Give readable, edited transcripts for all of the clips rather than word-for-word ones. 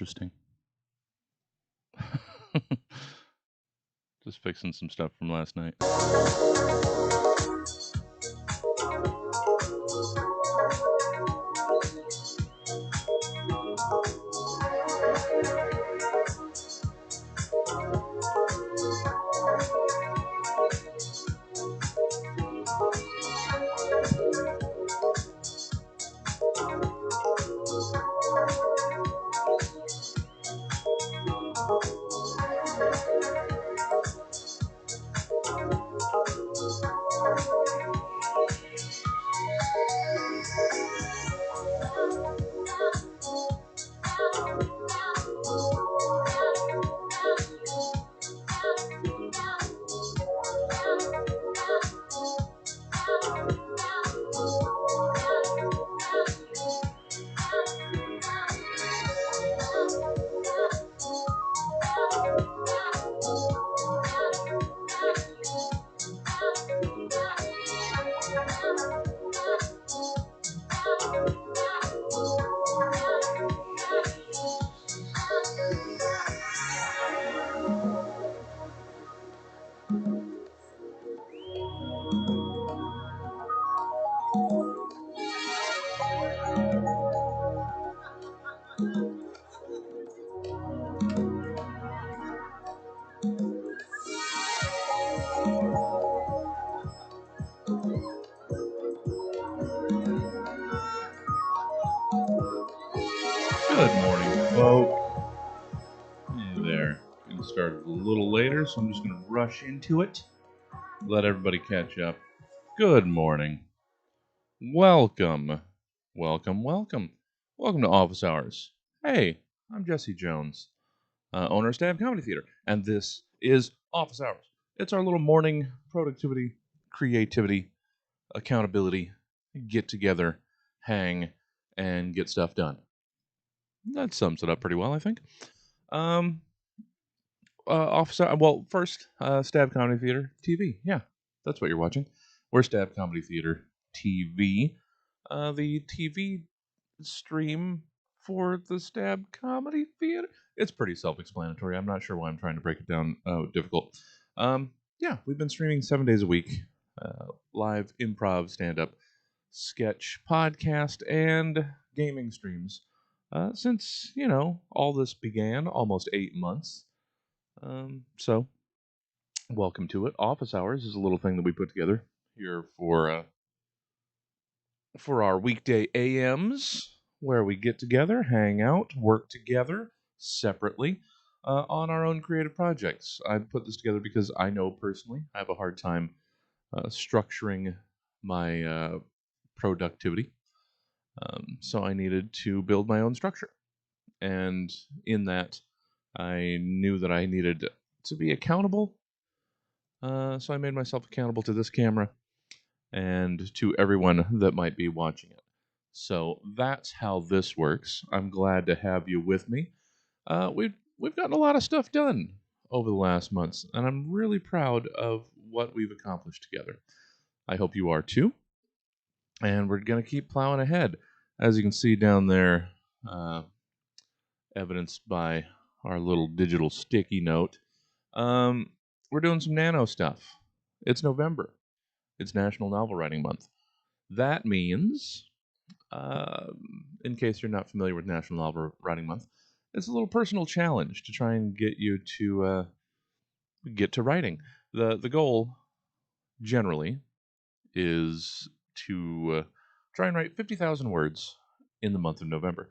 interesting. Just fixing some stuff from last night. Good morning, folks. Hey there. Getting started a little later, so I'm just going to rush into it. Let everybody catch up. Good morning. Welcome. Welcome to Office Hours. Hey, I'm Jesse Jones, owner of Stab Comedy Theater, and this is Office Hours. It's our little morning productivity, creativity, accountability, get together, hang, and get stuff done. That sums it up pretty well, I think. First, Stab Comedy Theater TV. Yeah, that's what you're watching. We're Stab Comedy Theater TV. The TV stream for the Stab Comedy Theater. It's pretty self-explanatory. I'm not sure why I'm trying to break it down difficult. Yeah, we've been streaming 7 days a week. Live improv, stand-up, sketch, podcast, and gaming streams. Since, all this began almost 8 months. So, welcome to it. Office Hours is a little thing that we put together here for our weekday AMs, where we get together, hang out, work together separately on our own creative projects. I put this together because I know personally I have a hard time structuring my productivity. So I needed to build my own structure. And in that, I knew that I needed to be accountable. So I made myself accountable to this camera and to everyone that might be watching it. So that's how this works. I'm glad to have you with me. We've gotten a lot of stuff done over the last months, and I'm really proud of what we've accomplished together. I hope you are too. And we're going to keep plowing ahead. As you can see down there, evidenced by our little digital sticky note, we're doing some nano stuff. It's November. It's National Novel Writing Month. That means, in case you're not familiar with National Novel Writing Month, it's a little personal challenge to try and get you to get to writing. The goal, generally, is to try and write 50,000 words in the month of November.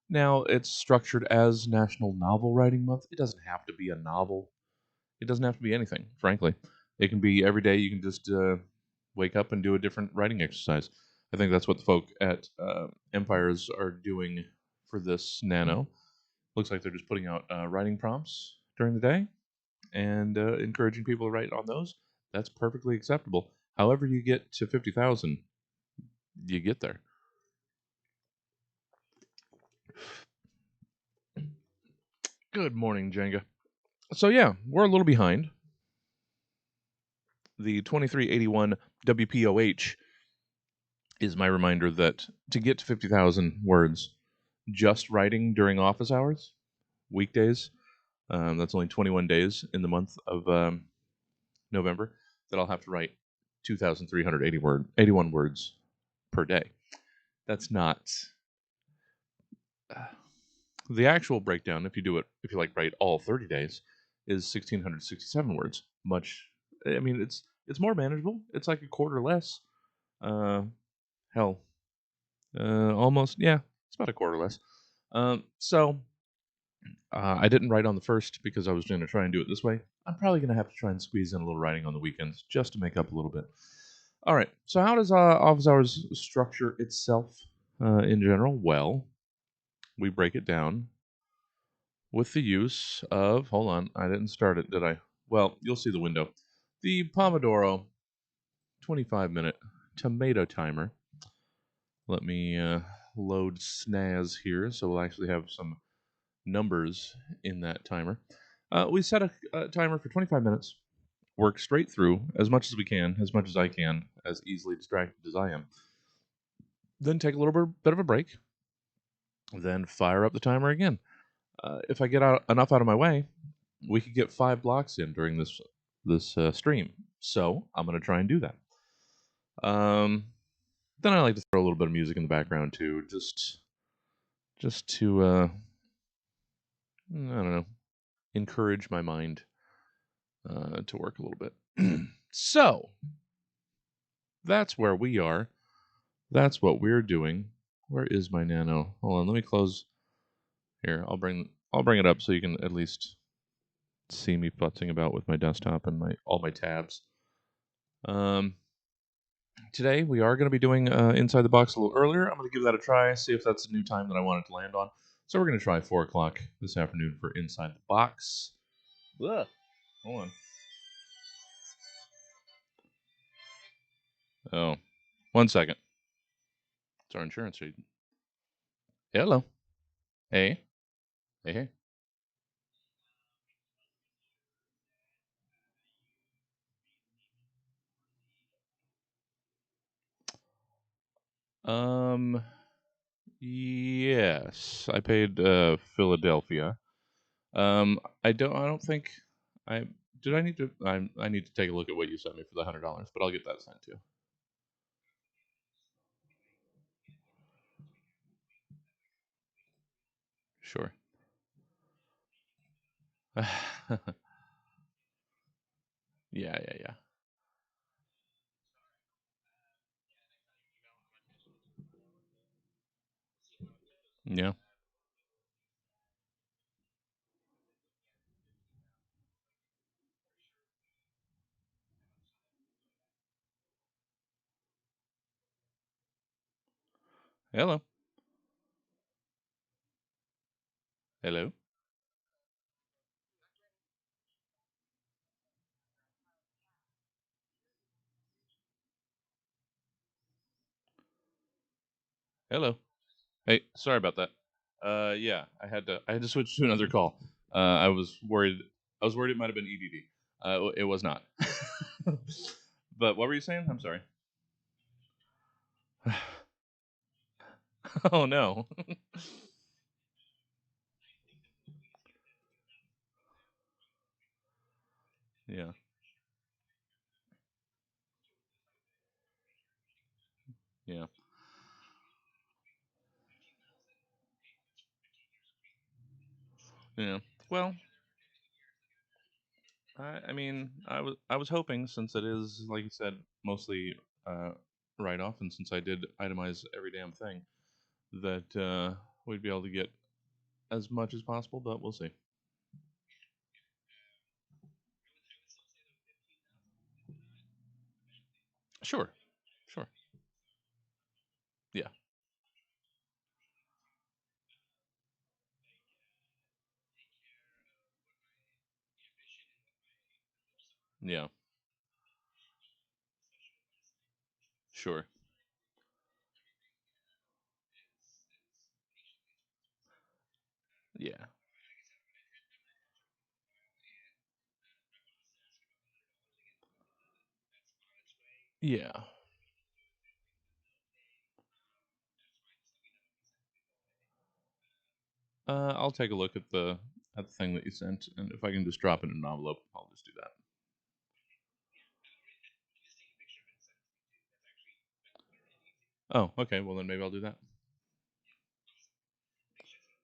Now, it's structured as National Novel Writing Month. It doesn't have to be a novel. It doesn't have to be anything, frankly. It can be every day. You can just wake up and do a different writing exercise. I think that's what the folk at Empires are doing for this nano. Looks like they're just putting out writing prompts during the day and encouraging people to write on those. That's perfectly acceptable. However you get to 50,000, you get there. Good morning, Jenga. So yeah, we're a little behind. The 2381 WPOH is my reminder that to get to 50,000 words, just writing during office hours weekdays. That's only 21 days in the month of November that I'll have to write 2,381 words per day. That's not the actual breakdown. If you like write all 30 days, is 1,667 words. I mean, it's more manageable. It's like a quarter less. Uh, hell, almost, yeah, it's about a quarter less. So I didn't write on the first because I was going to try and do it this way. I'm probably going to have to try and squeeze in a little writing on the weekends just to make up a little bit. All right. So how does office hours structure itself in general? Well, we break it down with the use of. Hold on, I didn't start it, did I? Well, you'll see the window. The Pomodoro 25-minute tomato timer. Let me load snaz here, so we'll actually have some numbers in that timer. We set a timer for 25 minutes, work straight through as much as we can, as much as I can, as easily distracted as I am. Then take a little bit of a break, then fire up the timer again. If I get enough out of my way, we could get 5 blocks in during this stream. So I'm going to try and do that. Then I like to throw a little bit of music in the background too, just to I don't know, encourage my mind to work a little bit. So that's where we are. That's what we're doing. Where is my Nano? Hold on, let me close here. I'll bring it up so you can at least see me putzing about with my desktop and all my tabs. Um, Today we are going to be doing Inside the Box a little earlier. I'm going to give that a try, see if that's a new time that I want it to land on. So we're going to try 4 o'clock this afternoon for Inside the Box. Ugh. Hold on. Oh, 1 second. It's our insurance agent. Hello. Hey. Hey, hey. Um, yes, I paid Philadelphia. I don't think I did. I need to take a look at what you sent me for the $100, but I'll get that sent to you. Sure. Yeah, yeah, yeah. Yeah. Hello. Hello. Hello. Hey, sorry about that. Yeah, I had to switch to another call. I was worried. I was worried it might have been EDD. It was not. But what were you saying? I'm sorry. Oh no. Yeah. Yeah. Yeah. Well, I mean, I was hoping, since it is, like you said, mostly uh, write off, and since I did itemize every damn thing, that we'd be able to get as much as possible. But we'll see. Sure. Sure. Yeah. Yeah. Sure. Yeah. Yeah. I'll take a look at the thing that you sent, and if I can just drop it in an envelope, I'll just do that. Oh, okay. Well, then maybe I'll do that.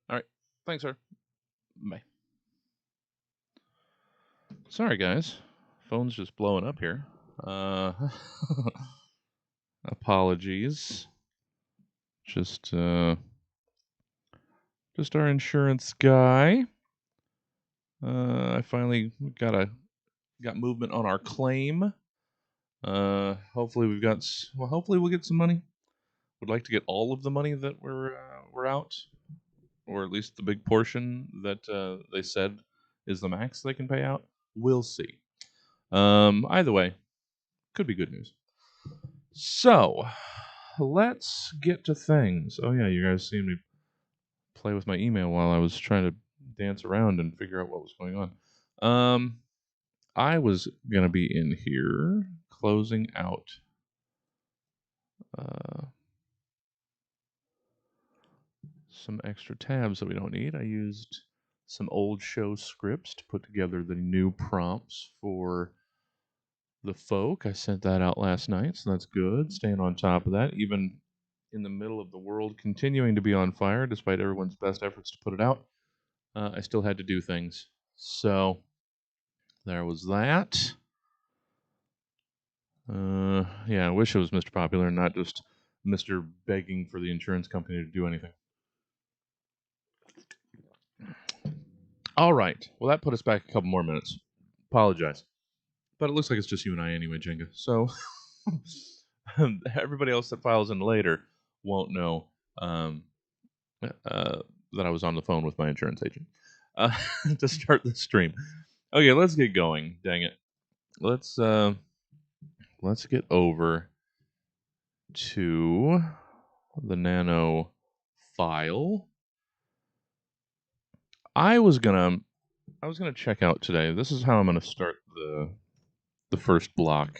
All right. Thanks, sir. Bye. Sorry, guys. Phone's just blowing up here. Apologies. Just our insurance guy. I finally got movement on our claim. Hopefully hopefully we'll get some money. Would like to get all of the money that we're out, or at least the big portion that they said is the max they can pay out. We'll see. Either way, could be good news. So, let's get to things. Oh yeah, you guys seen me play with my email while I was trying to dance around and figure out what was going on. I was gonna be in here closing out some extra tabs that we don't need. I used some old show scripts to put together the new prompts for the folk. I sent that out last night, so that's good. Staying on top of that, even in the middle of the world continuing to be on fire, despite everyone's best efforts to put it out, I still had to do things. So there was that. Yeah, I wish it was Mr. Popular and not just Mr. Begging for the insurance company to do anything. All right. Well, that put us back a couple more minutes. Apologize. But it looks like it's just you and I anyway, Jenga. So everybody else that files in later won't know that I was on the phone with my insurance agent to start the stream. Okay, let's get going. Dang it. Let's get over to the Nano file. I was gonna check out today. This is how I'm gonna start the first block.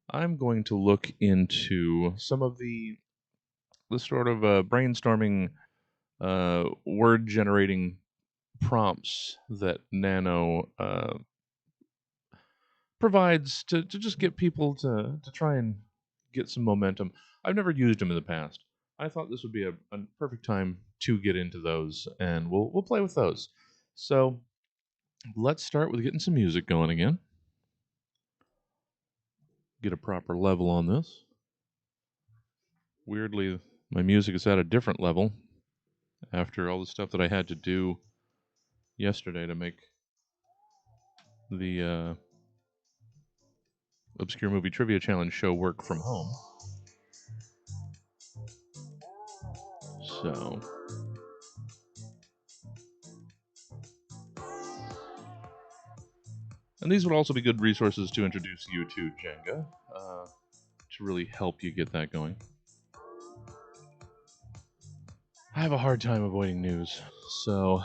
I'm going to look into some of the sort of brainstorming, word generating prompts that Nano provides to just get people to try and get some momentum. I've never used them in the past. I thought this would be a perfect time to get into those, and we'll play with those. So let's start with getting some music going again. Get a proper level on this. Weirdly, my music is at a different level after all the stuff that I had to do yesterday to make the Obscure Movie Trivia Challenge show work from home. So, and these would also be good resources to introduce you to, Jenga, to really help you get that going. I have a hard time avoiding news, so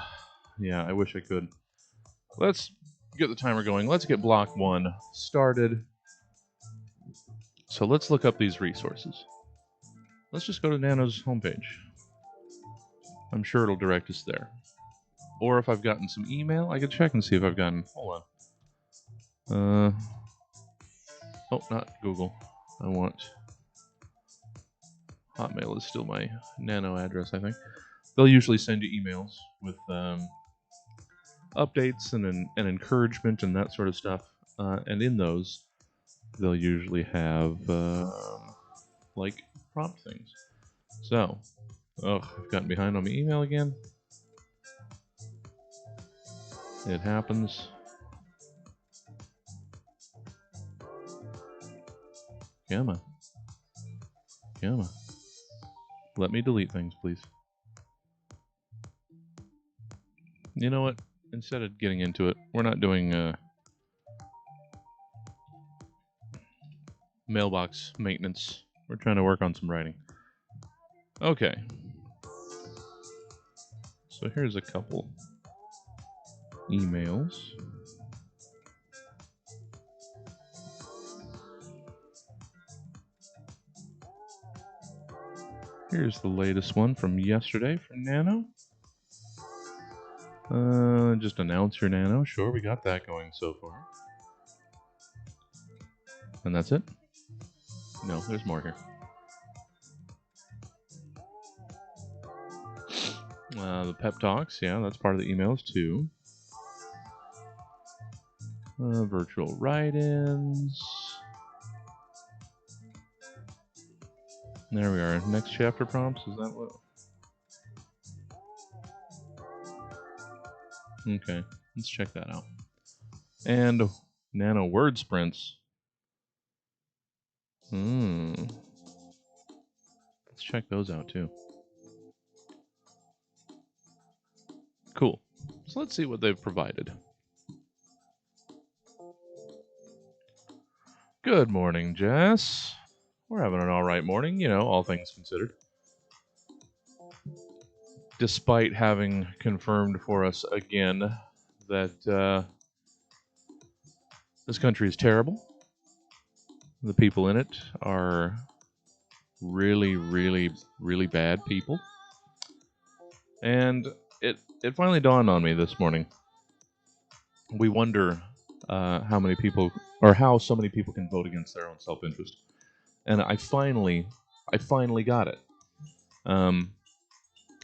yeah, I wish I could. Let's get the timer going. Let's get block 1 started. So let's look up these resources. Let's just go to Nano's homepage. I'm sure it'll direct us there. Or if I've gotten some email, I could check and see if I've gotten. Hold on. Oh, not Google. I want. Hotmail is still my Nano address, I think. They'll usually send you emails with updates and encouragement and that sort of stuff. And in those, they'll usually have like prompt things. So, I've gotten behind on my email again. It happens. Come on. Come on. Let me delete things, please. You know what? Instead of getting into it, we're not doing mailbox maintenance. We're trying to work on some writing. Okay. So here's a couple emails. Here's the latest one from yesterday from Nano. Just announce your nano. Sure, we got that going so far. And that's it? No, there's more here. The pep talks, yeah, that's part of the emails too. Virtual write-ins. There we are. Next chapter prompts, is that what? Okay, let's check that out. And nano word sprints. Let's check those out too. Cool. So let's see what they've provided. Good morning, Jess. We're having an alright morning, you know, all things considered. Despite having confirmed for us again that this country is terrible. The people in it are really, really, really bad people. And it finally dawned on me this morning. We wonder how many people, or how so many people can vote against their own self-interest. And I finally got it.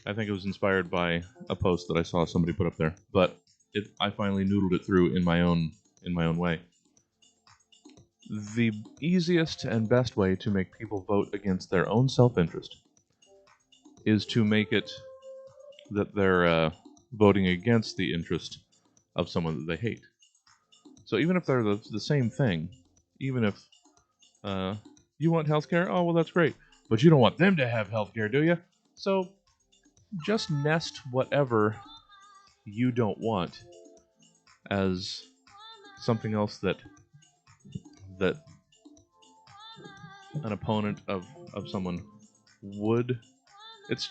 I think it was inspired by a post that I saw somebody put up there, but I finally noodled it through in my own way. The easiest and best way to make people vote against their own self-interest is to make it that they're voting against the interest of someone that they hate. So even if they're the same thing, even if you want healthcare, oh well, that's great, but you don't want them to have healthcare, do you? So just nest whatever you don't want as something else that an opponent of someone would. It's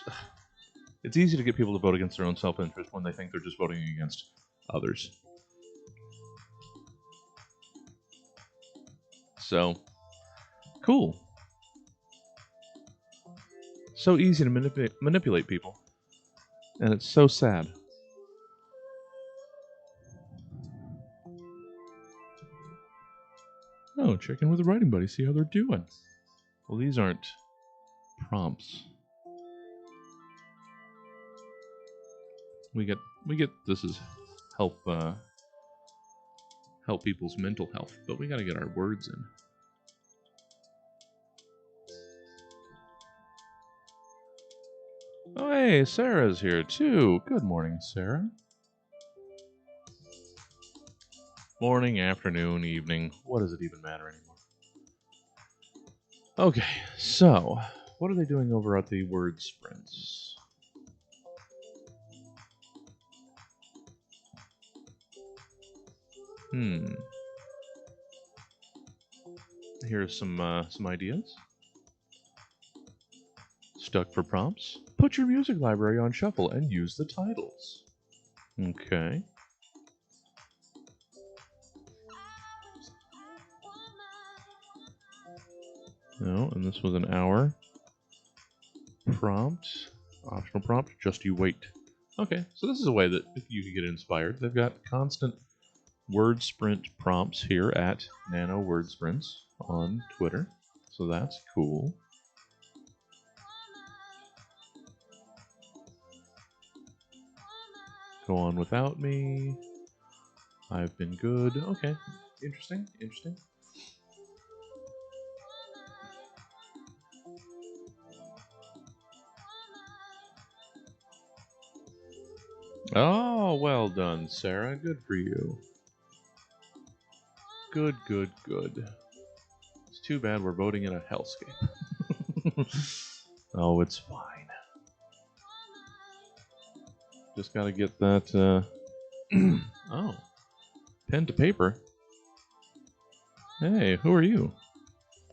easy to get people to vote against their own self-interest when they think they're just voting against others. So, cool. So easy to manipulate people. And it's so sad. Oh, check in with the writing buddy, see how they're doing. Well, these aren't prompts. We get this is help people's mental health, but we got to get our words in. Oh, hey, Sarah's here too. Good morning, Sarah. Morning, afternoon, evening. What does it even matter anymore? Okay, so what are they doing over at the word sprints? Here's some ideas. Stuck for prompts? Put your music library on shuffle and use the titles. Okay. No, and this was an hour. Prompt. Optional prompt, just you wait. Okay, so this is a way that if you can get inspired. They've got constant word sprint prompts here at Nano Word Sprints on Twitter. So that's cool. Go on without me. I've been good. Okay. Interesting. Oh, well done, Sarah. Good for you. Good. It's too bad we're voting in a hellscape. Oh, it's fine. Just gotta get that, oh. Pen to paper? Hey, who are you?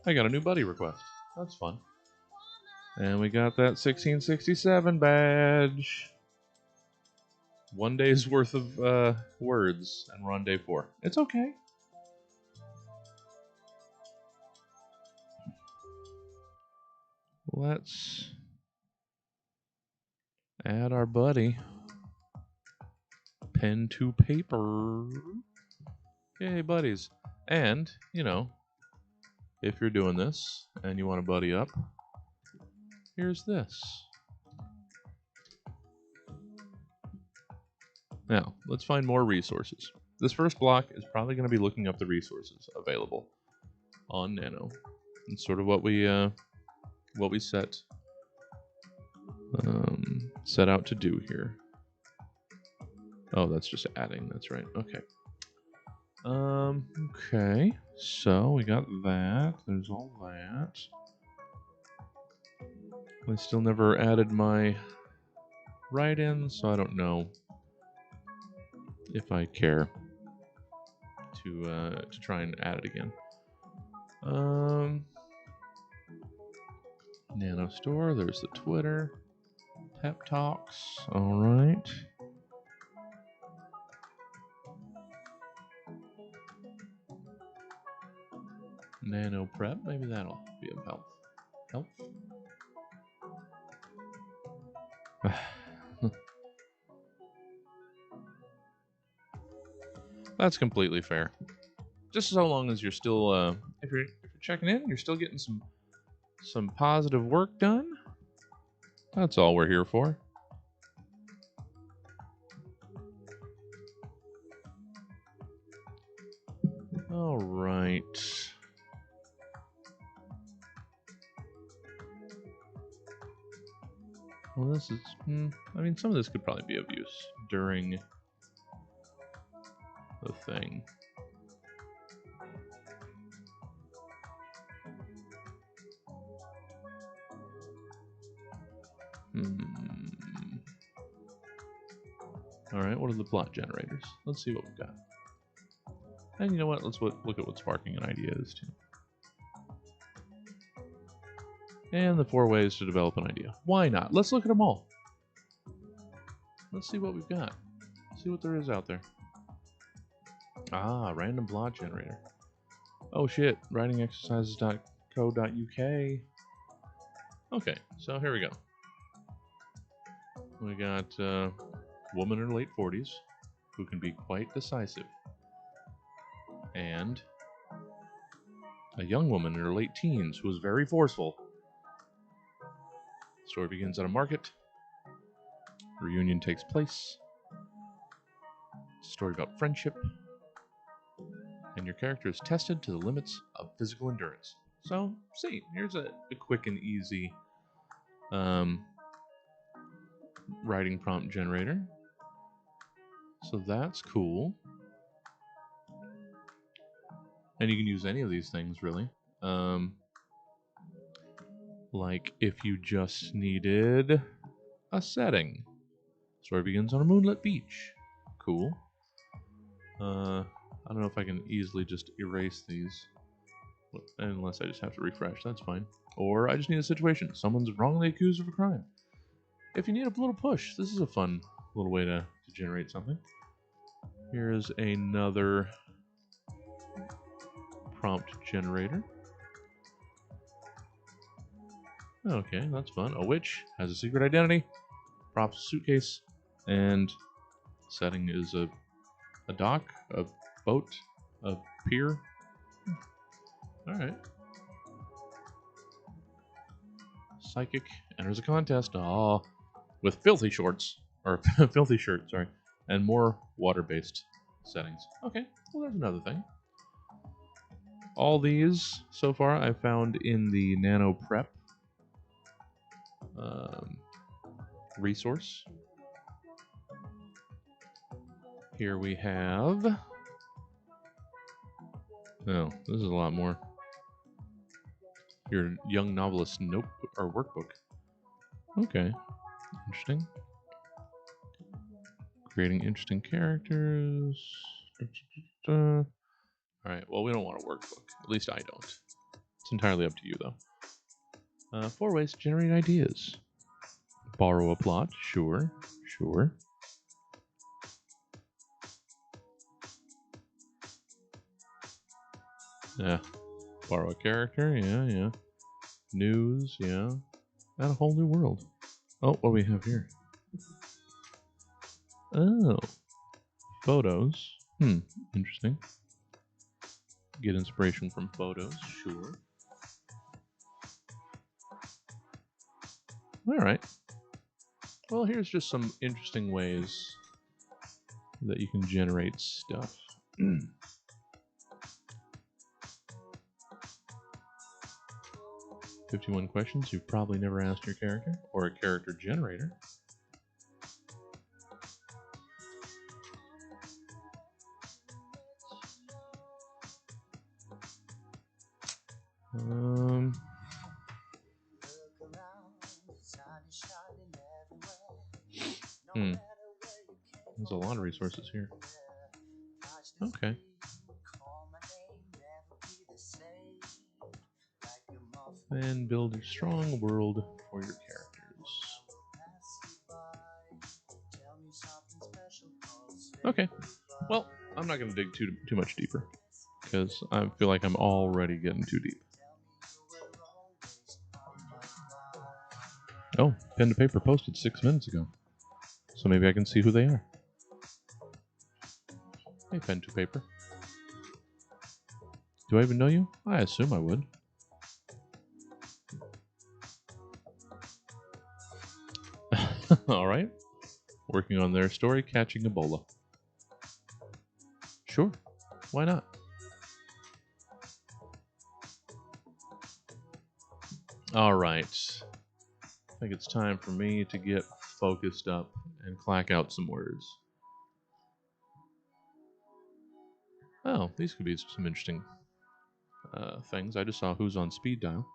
I got a new buddy request. That's fun. And we got that 1667 badge. 1 day's worth of words, and we're on day 4. It's okay. Let's add our buddy. pen to paper. Yay, buddies. And, you know, if you're doing this and you want to buddy up, here's this. Now, let's find more resources. This first block is probably going to be looking up the resources available on Nano. It's sort of what we set out to do here. Oh, that's just adding. That's right. Okay. Okay. So we got that. There's all that. I still never added my write-in, so I don't know if I care to try and add it again. Nano Store. There's the Twitter. Pep Talks. All right. Nano Prep. Maybe that'll be of help. That's completely fair. Just so long as you're still, if you're checking in, you're still getting some positive work done. That's all we're here for. All right. Well, this is, I mean, some of this could probably be of use during the thing. All right, what are the plot generators? Let's see what we've got. And you know what? Let's look at what sparking an idea is too. And the 4 ways to develop an idea. Why not? Let's look at them all. Let's see what we've got. See what there is out there. Ah, random plot generator. Oh shit, writingexercises.co.uk. Okay, so here we go. We got a woman in her late 40s who can be quite decisive. And a young woman in her late teens who is very forceful. Story begins at a market. Reunion takes place. Story about friendship. And your character is tested to the limits of physical endurance. So, see, here's a quick and easy writing prompt generator. So that's cool. And you can use any of these things, really. Like if you just needed a setting. Story begins on a moonlit beach. Cool. I don't know if I can easily just erase these. Unless I just have to refresh, that's fine. Or I just need a situation. Someone's wrongly accused of a crime. If you need a little push, this is a fun little way to generate something. Here's another prompt generator. Okay, that's fun. A witch has a secret identity, props a suitcase, and setting is a dock, a boat, a pier. Alright. Psychic enters a contest. Aw. With filthy shorts. Or filthy shirt, sorry. And more water-based settings. Okay, well there's another thing. All these, so far, I found in the Nano Prep resource. Here we have... Oh, this is a lot more. Your young novelist notebook or workbook. Okay, interesting. Creating interesting characters. All right. Well, we don't want a workbook. At least I don't. It's entirely up to you, though. 4 ways to generate ideas. Borrow a plot. Sure. Yeah. Borrow a character. Yeah. News. Yeah. Add a whole new world. Oh, what do we have here? Oh. photos. Interesting. Get inspiration from photos, sure. All right. Well, here's just some interesting ways that you can generate stuff. 51 questions you've probably never asked your character or a character generator. There's a lot of resources here. Okay. And build a strong world for your characters. Okay. Well, I'm not going to dig too much deeper because I feel like I'm already getting too deep. Oh, pen to paper posted 6 minutes ago. So maybe I can see who they are. Hey, pen to paper. Do I even know you? I assume I would. All right. Working on their story, catching Ebola. Sure. Why not? All right. I think it's time for me to get focused up and clack out some words. Oh, these could be some interesting things. I just saw who's on speed dial.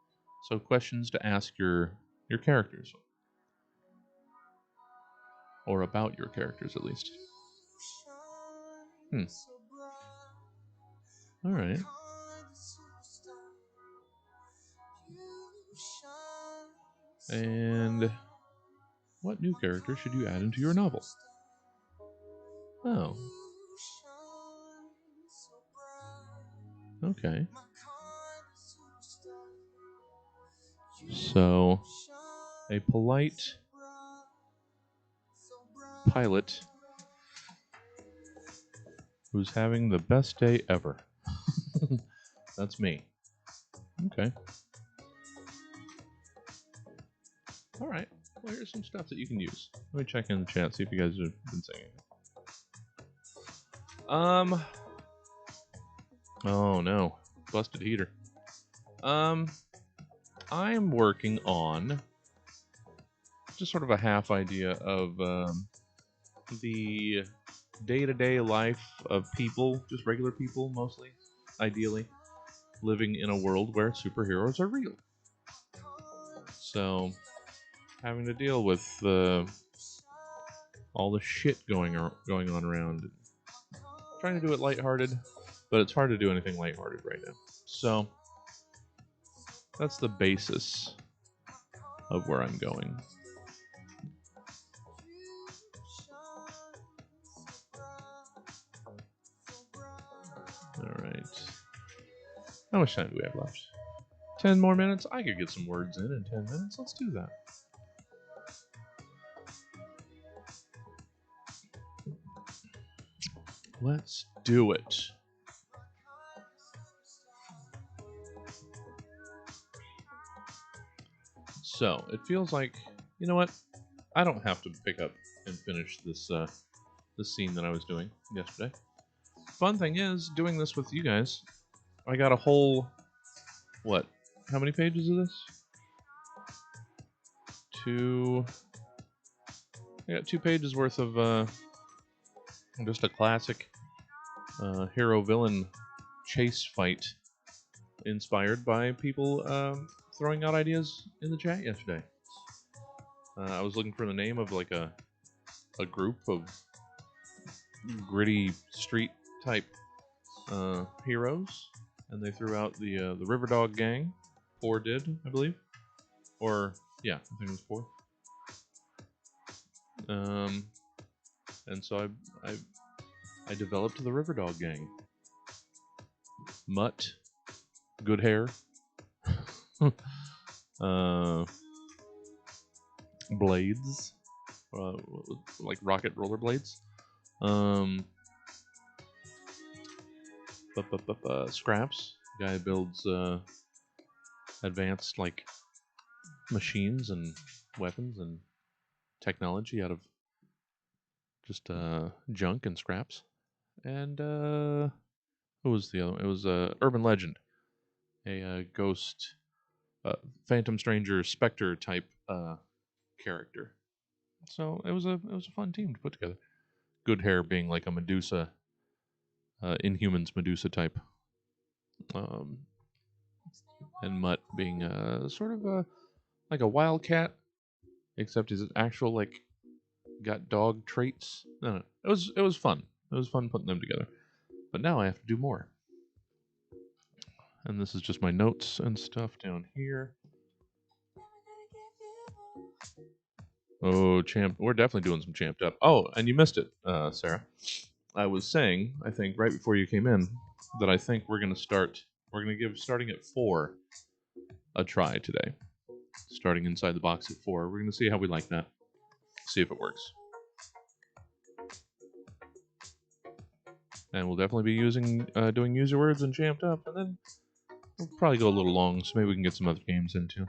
So questions to ask your characters. Or about your characters, at least. All right. And what new character should you add into your novel? Oh. Okay. So, a polite pilot who's having the best day ever. That's me. Okay. All right. Well, here's some stuff that you can use. Let me check in the chat, see if you guys have been saying it. Oh no, busted heater. I'm working on just sort of a half idea of the day-to-day life of people, just regular people mostly, ideally, living in a world where superheroes are real. So, having to deal with all the shit going on around. Trying to do it lighthearted, but it's hard to do anything lighthearted right now. So, that's the basis of where I'm going. Alright. How much time do we have left? 10 more minutes? I could get some words in 10 minutes. Let's do that. Let's do it. So, it feels like, you know what? I don't have to pick up and finish this scene that I was doing yesterday. Fun thing is, doing this with you guys, I got a whole, what? How many pages of this? I got 2 pages worth of just a classic hero-villain chase fight inspired by people throwing out ideas in the chat yesterday. I was looking for the name of like a group of gritty street type heroes, and they threw out the Riverdog gang. 4 did, I believe, or yeah, I think it was 4. And so I developed the Riverdog gang. Mutt, good hair, blades, like rocket rollerblades. Scraps. The guy builds advanced like machines and weapons and technology out of just junk and scraps. And who was the other one? It was Urban Legend, a ghost, Phantom Stranger, Spectre type character. So it was a fun team to put together. Good Hair being like a Medusa, Inhumans Medusa type, um, and Mutt being sort of like a wildcat, except he's actual like got dog traits. No, it was fun. It was fun putting them together. But now I have to do more. And this is just my notes and stuff down here. Oh, champ! We're definitely doing some champed up. Oh, and you missed it, Sarah. I was saying, I think right before you came in, that I think we're gonna start. We're gonna give starting at 4 a try today. Starting inside the box at 4. We're gonna see how we like that. See if it works. And we'll definitely be using doing user words and champed up, and then we'll probably go a little long, so maybe we can get some other games into.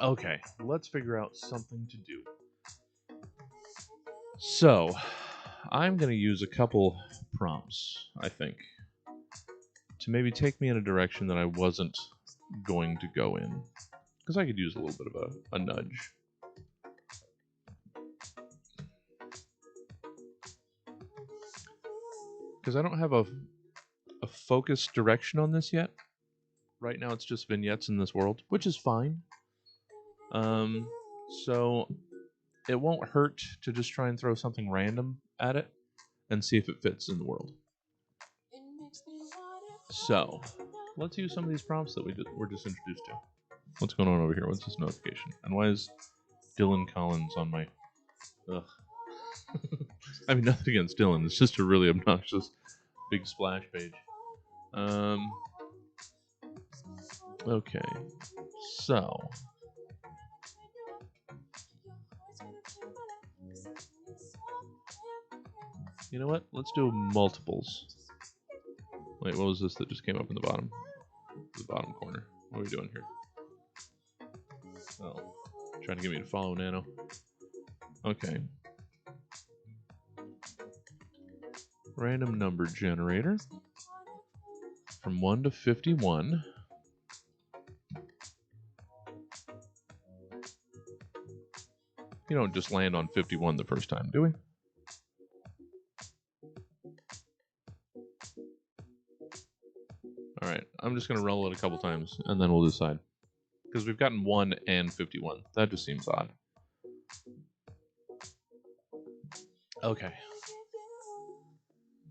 Okay, let's figure out something to do. So, I'm going to use a couple prompts, I think, to maybe take me in a direction that I wasn't going to go in. Because I could use a little bit of a nudge. Because I don't have a focused direction on this yet. Right now it's just vignettes in this world, which is fine. So it won't hurt to just try and throw something random at it and see if it fits in the world. So let's use some of these prompts that were just introduced to. What's going on over here? What's this notification? And why is Dylan Collins on my... Ugh. I mean, nothing against Dylan. It's just a really obnoxious big splash page. Okay. So... You know what? Let's do multiples. Wait, what was this that just came up in the bottom? The bottom corner. What are we doing here? Oh, trying to get me to follow Nano. Okay. Random number generator. From 1 to 51. You don't just land on 51 the first time, do we? Alright, I'm just going to roll it a couple times, and then we'll decide. Because we've gotten 1 and 51. That just seems odd. Okay.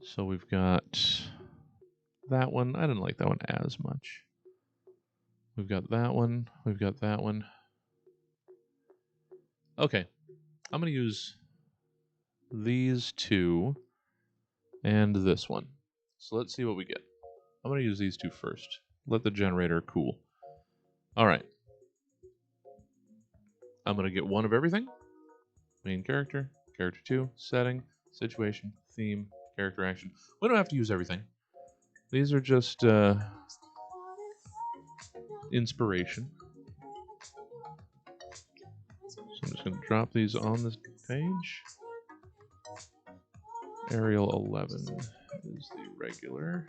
So we've got that one. I didn't like that one as much. We've got that one. We've got that one. Okay. I'm going to use these two and this one. So let's see what we get. I'm going to use these two first. Let the generator cool. All right. I'm going to get one of everything. Main character, character 2, setting, situation, theme, character action. We don't have to use everything. These are just inspiration. So I'm just going to drop these on this page. Arial 11 is the regular.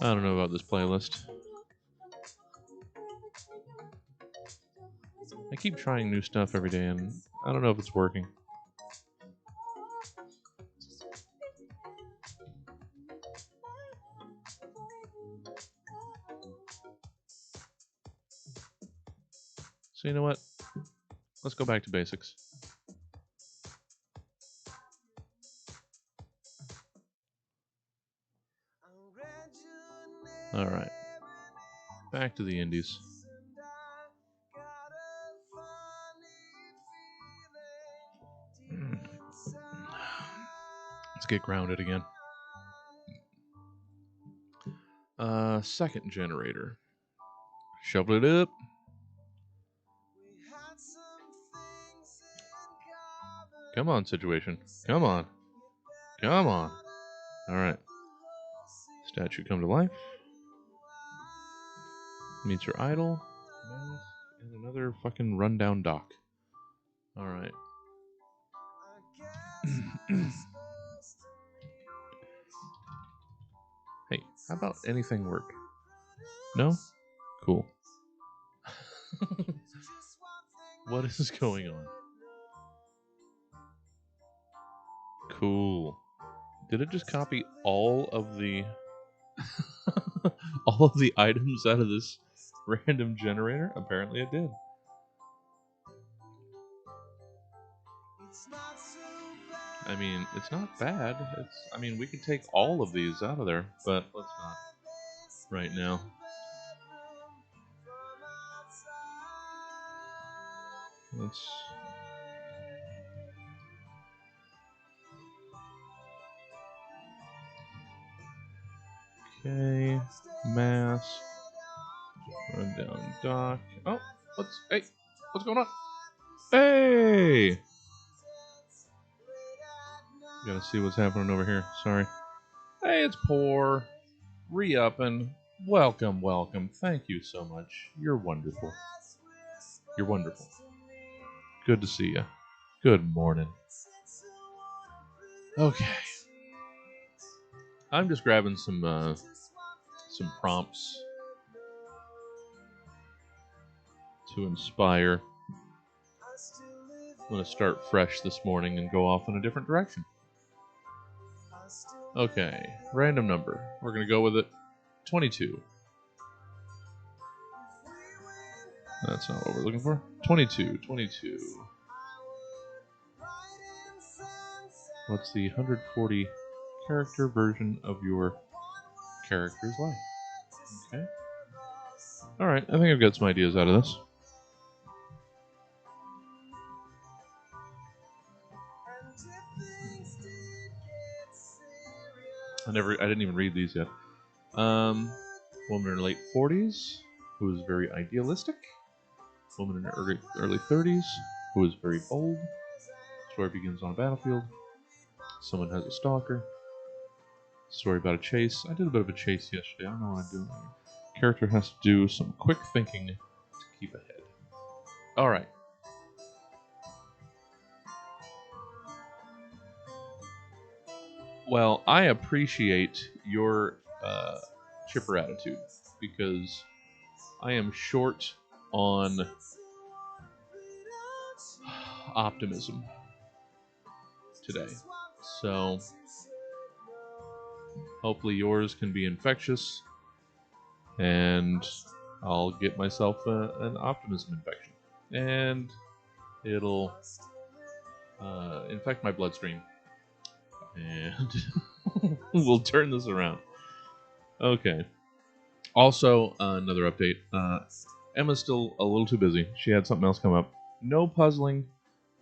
I don't know about this playlist. I keep trying new stuff every day, and I don't know if it's working. So you know what? Let's go back to basics. All right. Back to the indies. Let's get grounded again. Second generator. Shovel it up. Come on, situation. Come on. Come on. Alright. Statue come to life. Meets your idol. And another fucking rundown dock. Alright. Hey, how about anything work? No? Cool. What is going on? Cool. Did it just copy all of the all of the items out of this random generator? Apparently it did. I mean, it's not bad. I mean, we could take all of these out of there, but let's not right now. Let's... Okay, mass, run down dock. Oh, hey, what's going on? Hey! Gotta see what's happening over here. Sorry. Hey, it's Poor. Re-upping. Welcome, welcome. Thank you so much. You're wonderful. You're wonderful. Good to see you. Good morning. Okay. I'm just grabbing some prompts to inspire. I'm going to start fresh this morning and go off in a different direction. Okay, random number. We're going to go with it. 22. That's not what we're looking for. 22. What's the 140 character version of your character's life? Okay. Alright, I think I've got some ideas out of this. I didn't even read these yet. Woman in her late 40s who is very idealistic. Woman in her early 30s who is very bold. Story begins on a battlefield. Someone has a stalker. Story about a chase. I did a bit of a chase yesterday. I don't know what I'm doing here. Character has to do some quick thinking to keep ahead. Alright. Well, I appreciate your chipper attitude because I am short on optimism today. So hopefully yours can be infectious and I'll get myself an optimism infection. And it'll infect my bloodstream. And we'll turn this around. Okay. Also, another update. Emma's still a little too busy. She had something else come up. No puzzling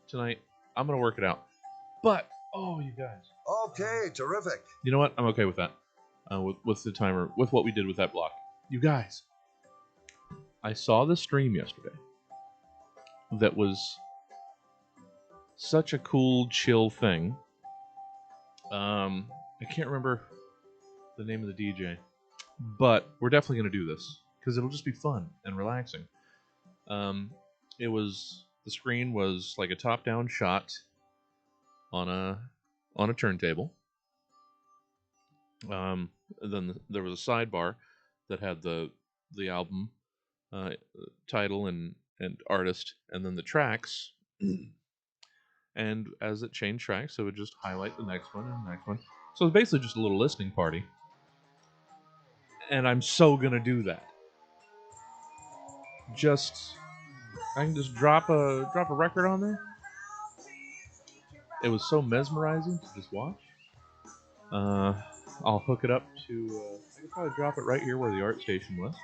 tonight. I'm going to work it out. But, oh, you guys. Okay, terrific. You know what? I'm okay with that. With the timer, with what we did with that block. You guys. I saw the stream yesterday. That was such a cool, chill thing. I can't remember the name of the DJ, but we're definitely going to do this because it'll just be fun and relaxing. The screen was like a top-down shot on a turntable. Then there was a sidebar that had the album title and artist, and then the tracks. And as it changed tracks, it would just highlight the next one and the next one. So it's basically just a little listening party. And I'm so gonna do that. I can just drop a record on there. It was so mesmerizing to just watch. I'll hook it up to. I could probably drop it right here where the art station was.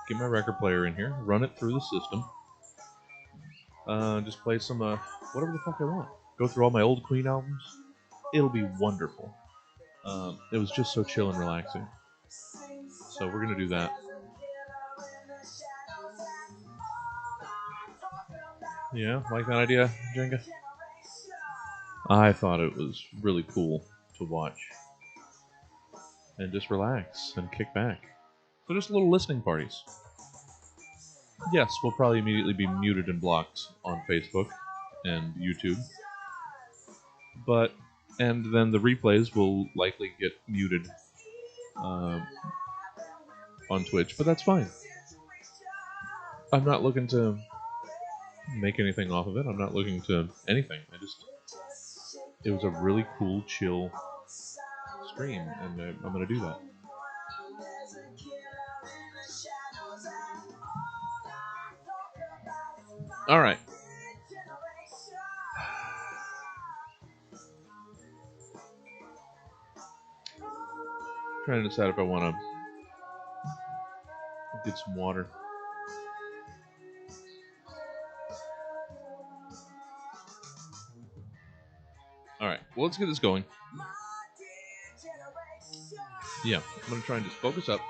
Get my record player in here, run it through the system. Just play some whatever the fuck I want. Go through all my old Queen albums. It'll be wonderful. It was just so chill and relaxing. So we're gonna do that. Yeah, like that idea, Jenga? I thought it was really cool to watch and just relax and kick back. So just little listening parties. Yes, we'll probably immediately be muted and blocked on Facebook and YouTube, but and then the replays will likely get muted uh, on Twitch, but that's fine. I'm not looking to make anything off of it. I'm not looking to anything. It was a really cool, chill stream, and I'm going to do that. All right. Trying to decide if I want to get some water. All right. Well, let's get this going. Yeah, I'm going to try and just focus up.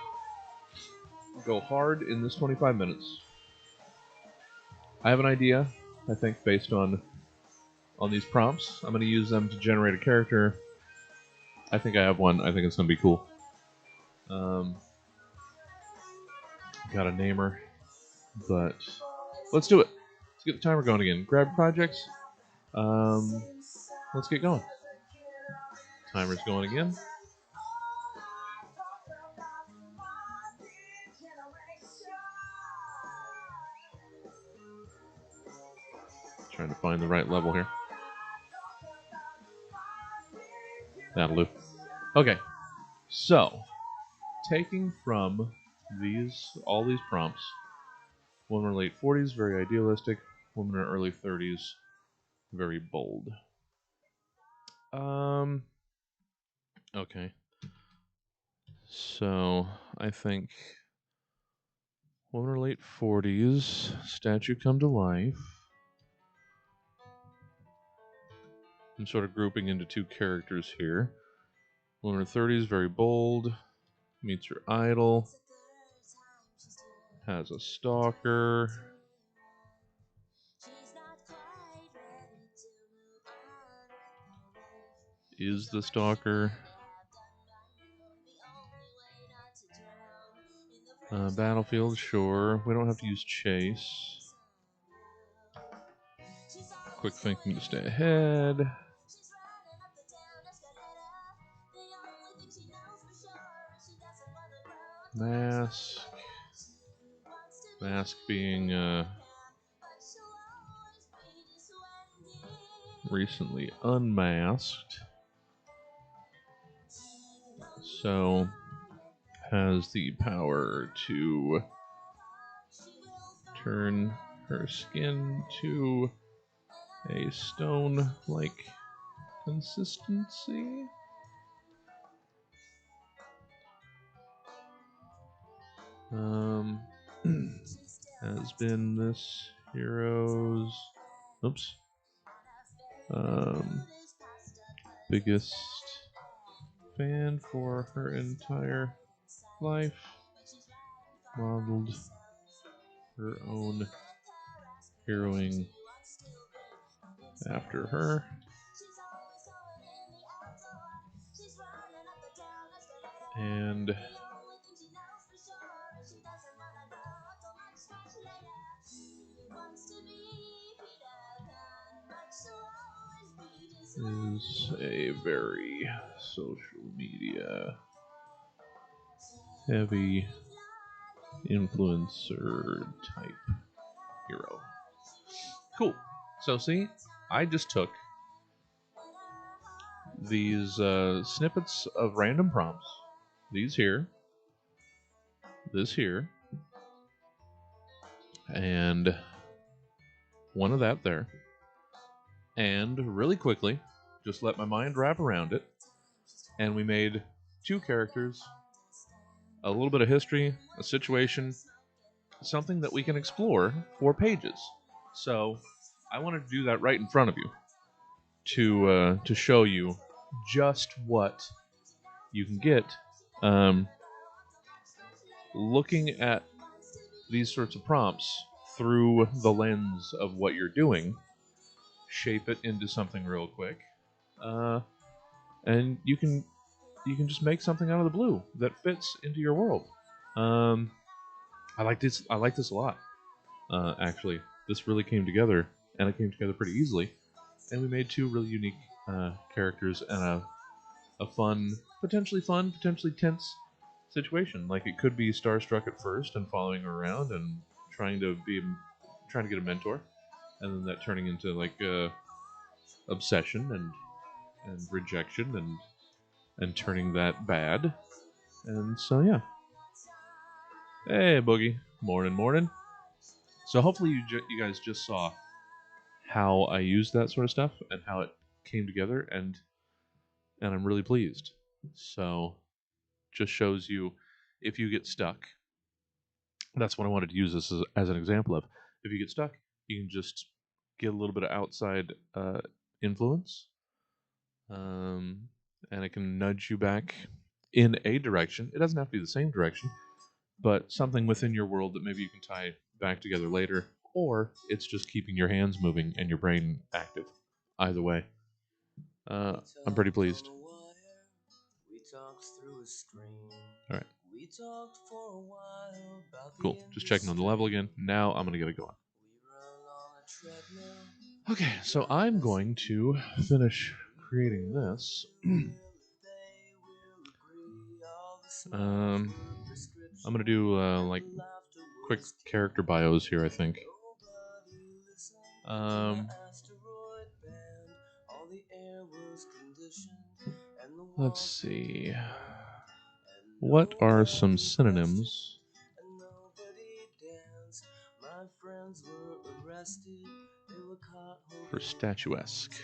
Go hard in this 25 minutes. I have an idea, I think, based on these prompts. I'm going to use them to generate a character. I think I have one. I think it's going to be cool. Got a namer, but let's do it. Let's get the timer going again. Grab projects. Let's get going. Timer's going again. Trying to find the right level here. That'll do. Okay, so taking from all these prompts, women in her late 40s, very idealistic. Women in her early 30s, very bold. Okay. So I think women in her late 40s, statue come to life. I'm sort of grouping into two characters here. Woman in her 30s, very bold, meets her idol, has a stalker, is the stalker. Battlefield, sure. We don't have to use chase. Quick thinking to stay ahead. Mask. Mask being recently unmasked. So has the power to turn her skin to a stone-like consistency. Has been this hero's biggest fan for her entire life. Modeled her own heroing after her. And is a very social media heavy influencer type hero. Cool. So see, I just took these snippets of random prompts. These here. This here. And one of that there. And really quickly, just let my mind wrap around it. And we made two characters, a little bit of history, a situation, something that we can explore for pages. So I wanted to do that right in front of you to show you just what you can get looking at these sorts of prompts through the lens of what you're doing. Shape it into something real quick. and you can just make something out of the blue that fits into your world. Um, I like this. I like this a lot. Actually, this really came together, and it came together pretty easily. And we made two really unique characters and a potentially fun, potentially tense situation. Like it could be starstruck at first and following her around and trying to get a mentor, and then that turning into like obsession and rejection and turning that bad. And so yeah, hey Boogie, morning, morning. So hopefully you guys just saw how I used that sort of stuff and how it came together, and I'm really pleased. So just shows you if you get stuck. That's what I wanted to use this as an example of. If you get stuck, you can just get a little bit of outside influence, um, and it can nudge you back in a direction. It doesn't have to be the same direction, but something within your world that maybe you can tie back together later, or it's just keeping your hands moving and your brain active. Either way, I'm pretty pleased. All right. Cool. Just checking on the level again. Now I'm going to get it going. Okay, so I'm going to finish creating this. I'm going to do like quick character bios here, I think. Let's see. What are some synonyms for statuesque?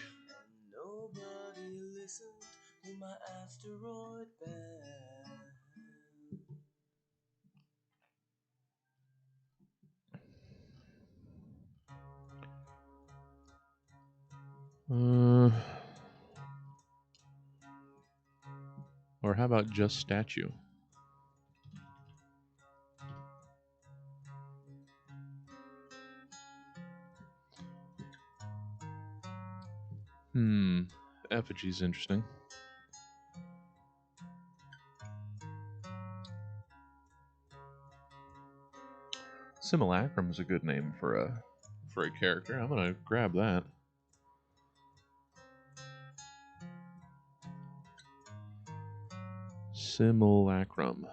Or how about just statue? Effigy's interesting. Simulacrum is a good name for a character. I'm gonna grab that. Simulacrum.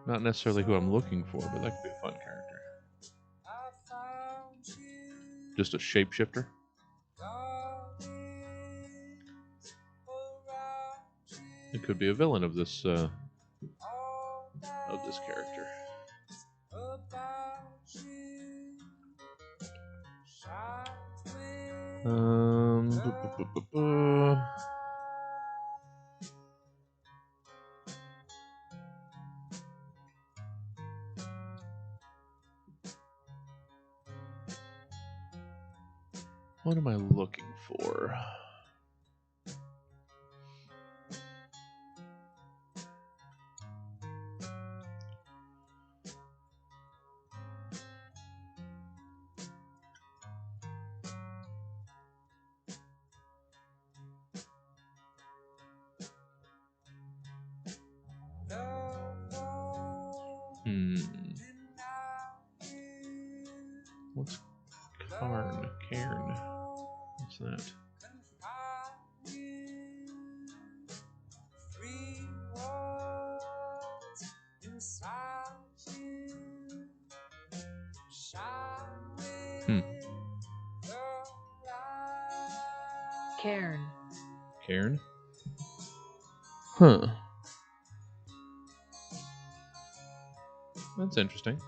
Not necessarily who I'm looking for, but that could be a fun character. Just a shapeshifter. It could be a villain of this character. What am I looking for? What's Cairn? What's that? Cairn. Cairn? Huh. That's interesting.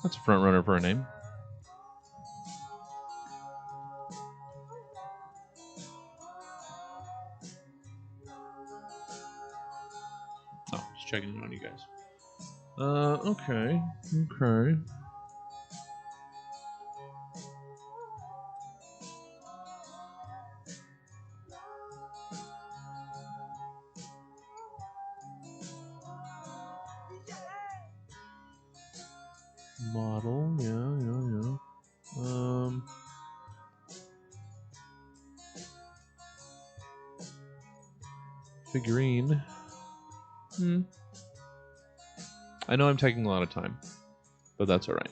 That's a front runner for a name. Oh, just checking in on you guys. Okay. Model, yeah. Figurine. I know I'm taking a lot of time, but that's all right.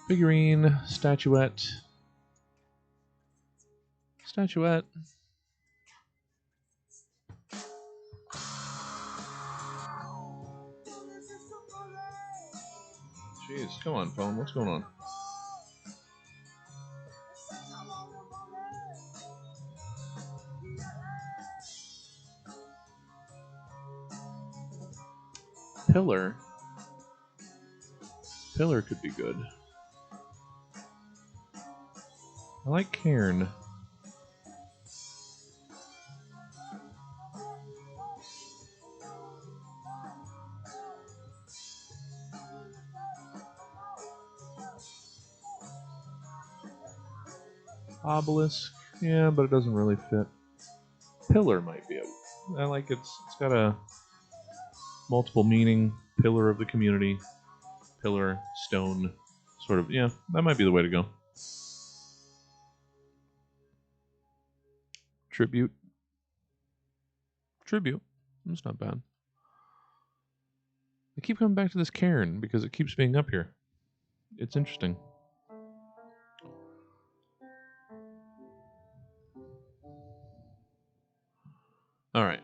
Figurine, statuette. Statuette. Jeez, come on, phone. What's going on? Pillar. Pillar could be good. I like cairn. Obelisk. Yeah, but it doesn't really fit. Pillar might be I like it's got a multiple meaning. Pillar of the community. Pillar, stone, sort of. Yeah, that might be the way to go. Tribute. Tribute. That's not bad. I keep coming back to this cairn because it keeps being up here. It's interesting. All right.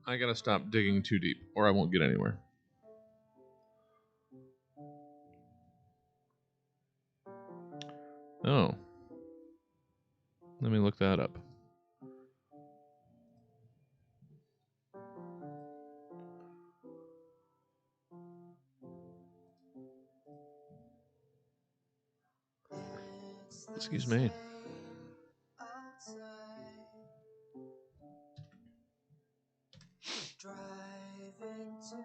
I gotta stop digging too deep, or I won't get anywhere. Oh. Let me look that up. Excuse me. Driving to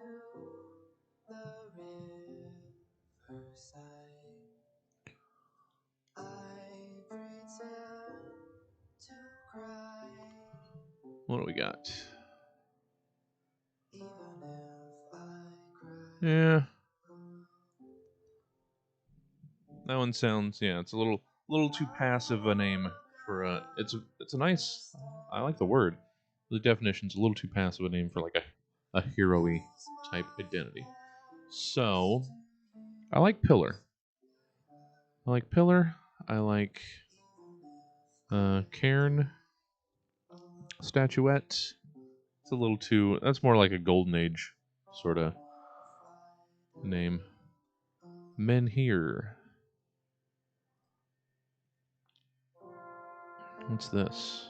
the riverside, I pretend to cry. What do we got? Even if I cry. Yeah. That one sounds, yeah, it's a little too passive a name for it's a nice, I like the word. The definition's a little too passive a name for like a hero-y type identity. So, I like Pillar. I like Pillar. I like cairn. Statuette. It's a little too, that's more like a Golden Age sort of name. Menhir. What's this?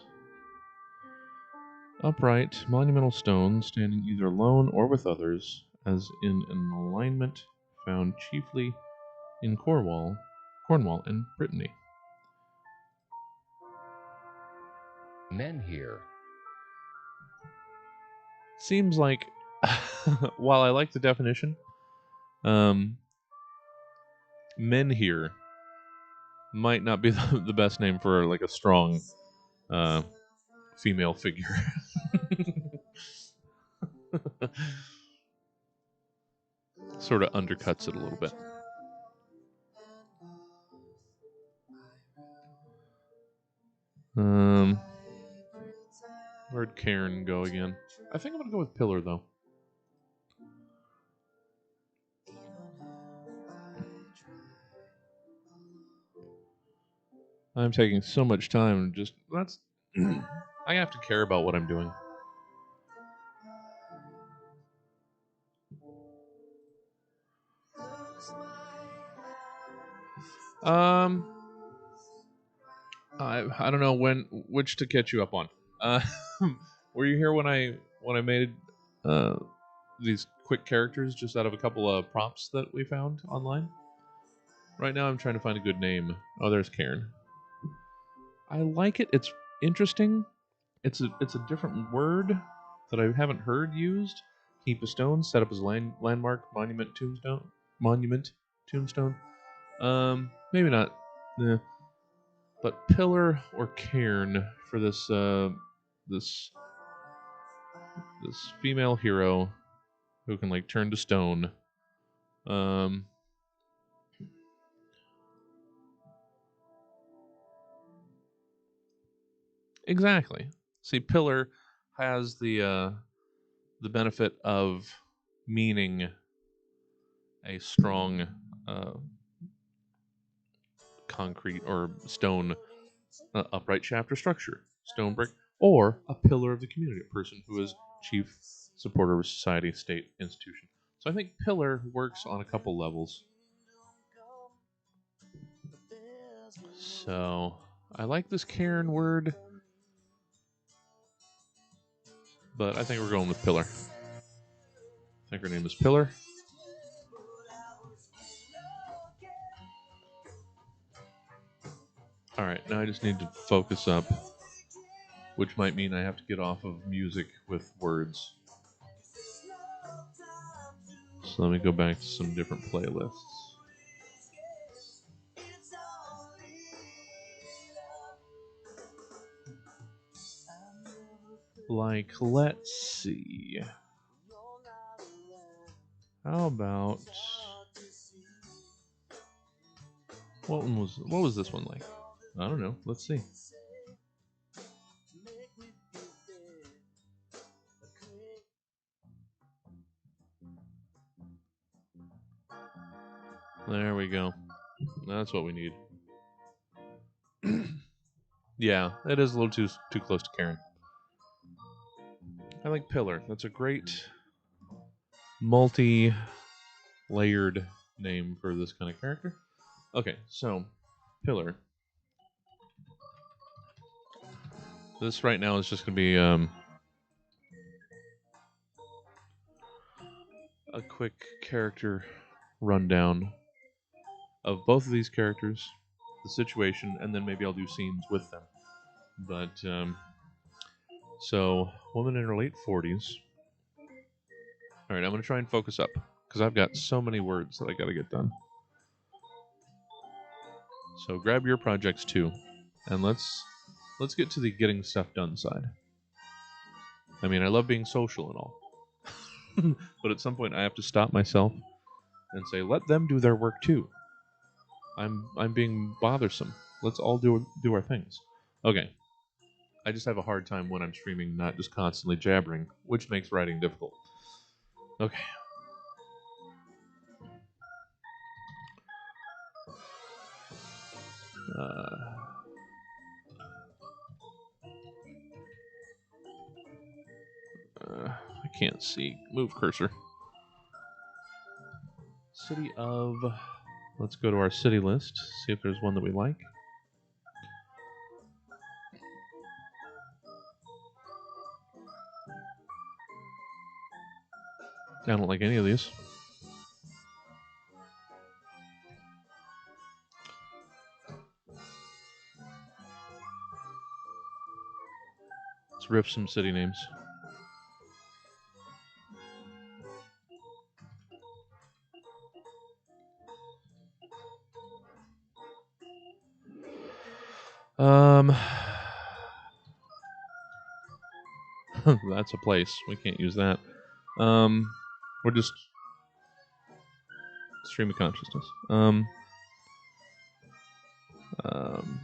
Upright, monumental stone, standing either alone or with others, as in an alignment found chiefly in Cornwall and Brittany. Menhir. Seems like, while I like the definition, Menhir might not be the best name for like a strong female figure. Sort of undercuts it a little bit. Where'd Cairn go again? I think I'm gonna go with Pillar though. I'm taking so much time. Just that's. I have to care about what I'm doing. I don't know which to catch you up on. Were you here when I made these quick characters just out of a couple of prompts that we found online? Right now, I'm trying to find a good name. Oh, there's Cairn. I like it. It's interesting. It's a different word that I haven't heard used. Heap of stones set up as a landmark monument tombstone. Maybe not. Yeah. But Pillar or Cairn for this this female hero who can like turn to stone. Exactly. See, pillar has the benefit of meaning a strong uh, concrete or stone upright shaft or structure, stone brick, or a pillar of the community, a person who is chief supporter of a society, state, institution. So I think pillar works on a couple levels. So I like this Karen word, but I think we're going with pillar. I think her name is Pillar. All right, now I just need to focus up, which might mean I have to get off of music with words. So let me go back to some different playlists. Like, let's see. How about what was this one like? I don't know. Let's see. There we go. That's what we need. Yeah, it is a little too close to Karen. I like Pillar. That's a great multi-layered name for this kind of character. Okay, so Pillar. This right now is just going to be a quick character rundown of both of these characters, the situation, and then maybe I'll do scenes with them. But so, woman in her late 40s. All right, I'm going to try and focus up because I've got so many words that I got to get done. So grab your projects too, and let's get to the getting stuff done side. I mean, I love being social and all, but at some point I have to stop myself and say, let them do their work too. I'm being bothersome. Let's all do our things. Okay. I just have a hard time when I'm streaming not just constantly jabbering, which makes writing difficult. Okay. I can't see. Move cursor. City of. Let's go to our city list. See if there's one that we like. I don't like any of these. Let's riff some city names. That's a place. We can't use that. We're just stream of consciousness. Um, um,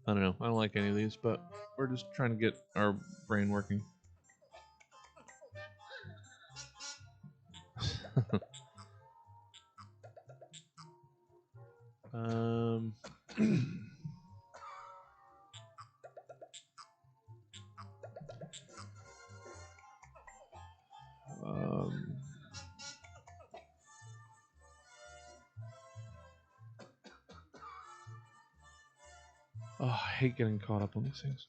I don't know. I don't like any of these, but we're just trying to get our brain working. um, um, oh, I hate getting caught up on these things.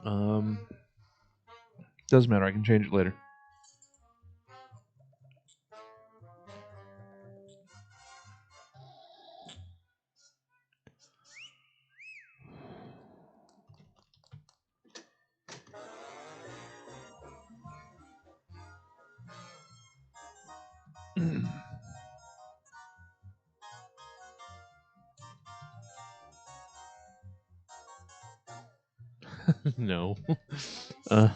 Um, doesn't matter. I can change it later. No. uh,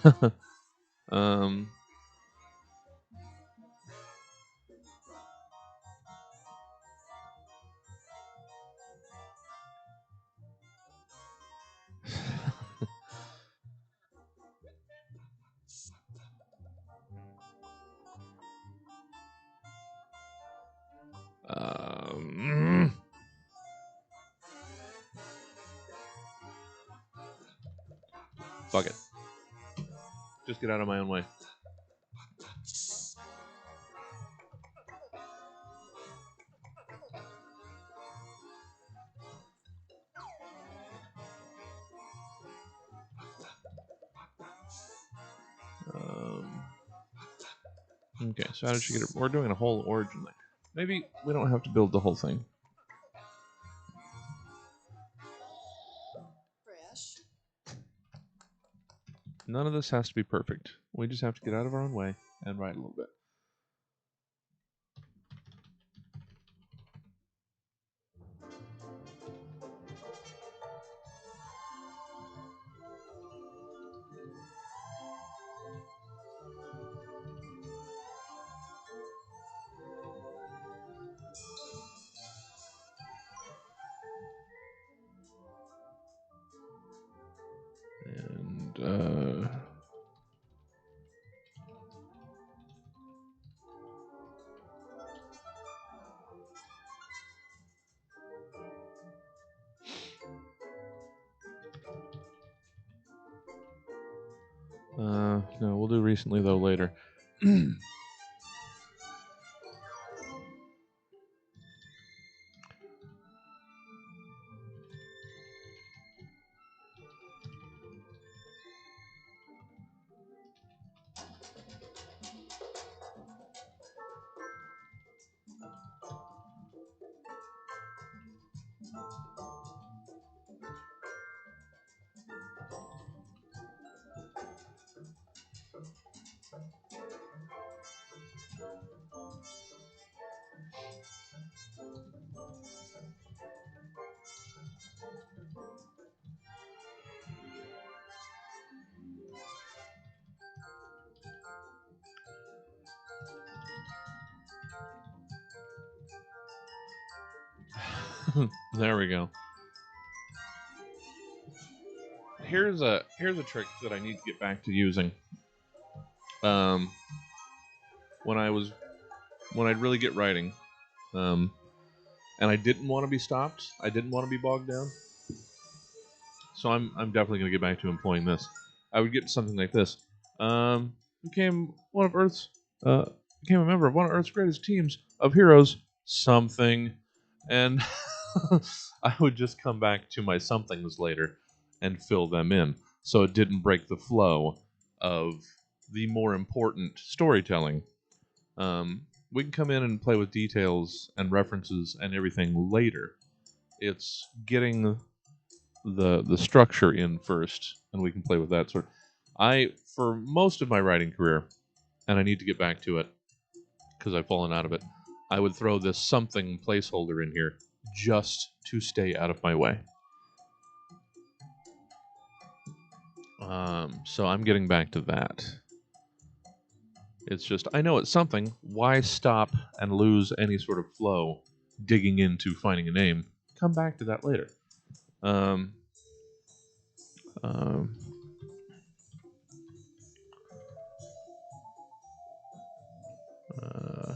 um. um. Fuck it. Just get out of my own way. Okay, so how did she get it? We're doing a whole origin thing. Maybe we don't have to build the whole thing. None of this has to be perfect. We just have to get out of our own way and write a little bit. And no, we'll do recently though later. There we go. Here's a trick that I need to get back to using. When I'd really get writing, and I didn't want to be stopped. I didn't want to be bogged down. So I'm definitely going to get back to employing this. I would get something like this. Became one of Earth's became a member of one of Earth's greatest teams of heroes. Something, and I would just come back to my somethings later and fill them in, so it didn't break the flow of the more important storytelling. We can come in and play with details and references and everything later. It's getting the structure in first, and we can play with that sort. For most of my writing career, and I need to get back to it because I've fallen out of it, I would throw this something placeholder in here just to stay out of my way. So I'm getting back to that. It's just, I know it's something. Why stop and lose any sort of flow digging into finding a name? Come back to that later. Um, um, uh,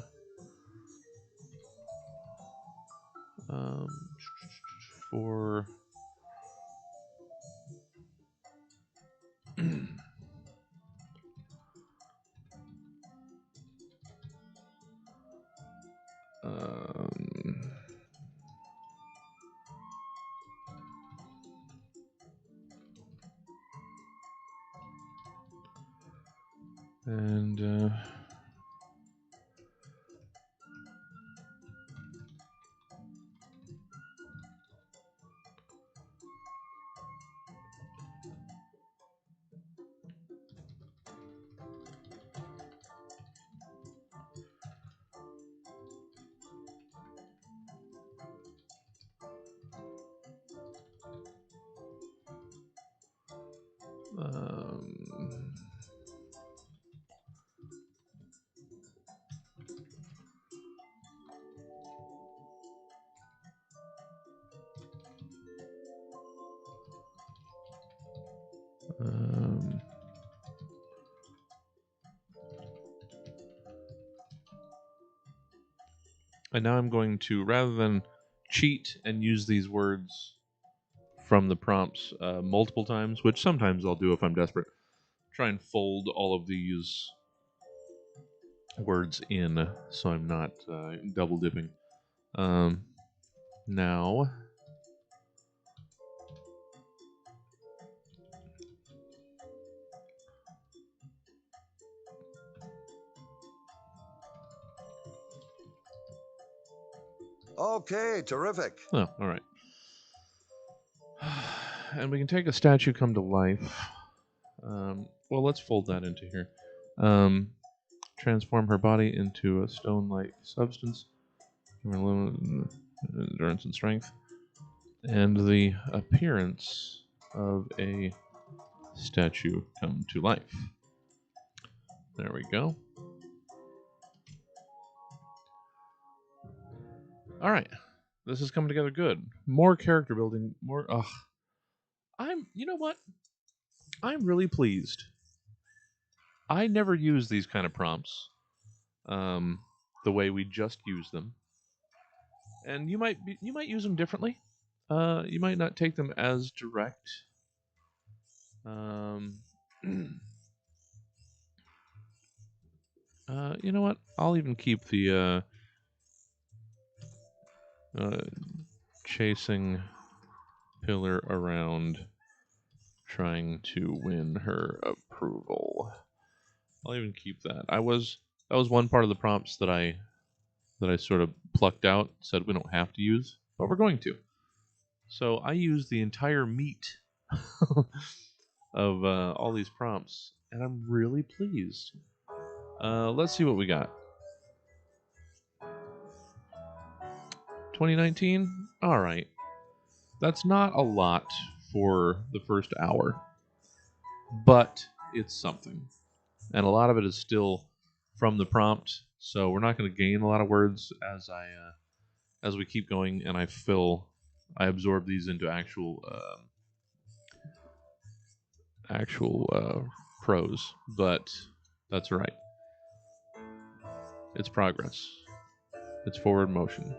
for um, And now I'm going to, rather than cheat and use these words from the prompts multiple times, which sometimes I'll do if I'm desperate, try and fold all of these words in so I'm not double dipping. Now, Okay, terrific. oh, all right. And we can take a statue come to life. Well, let's fold that into here. Transform her body into a stone-like substance. Endurance and strength. And the appearance of a statue come to life. There we go. All right. This is coming together good. More character building, more you know what? I'm really pleased. I never use these kind of prompts the way we just use them. And you might use them differently. You might not take them as direct. You know what? I'll even keep the chasing Pillar around, trying to win her approval. I'll even keep that. That was one part of the prompts that I sort of plucked out, said we don't have to use, but we're going to. So I used the entire meat of all these prompts, and I'm really pleased. Let's see what we got. 2019? All right. That's not a lot for the first hour, but it's something. And a lot of it is still from the prompt, so we're not going to gain a lot of words as we keep going, and I absorb these into actual prose, but that's all right. It's progress. It's forward motion.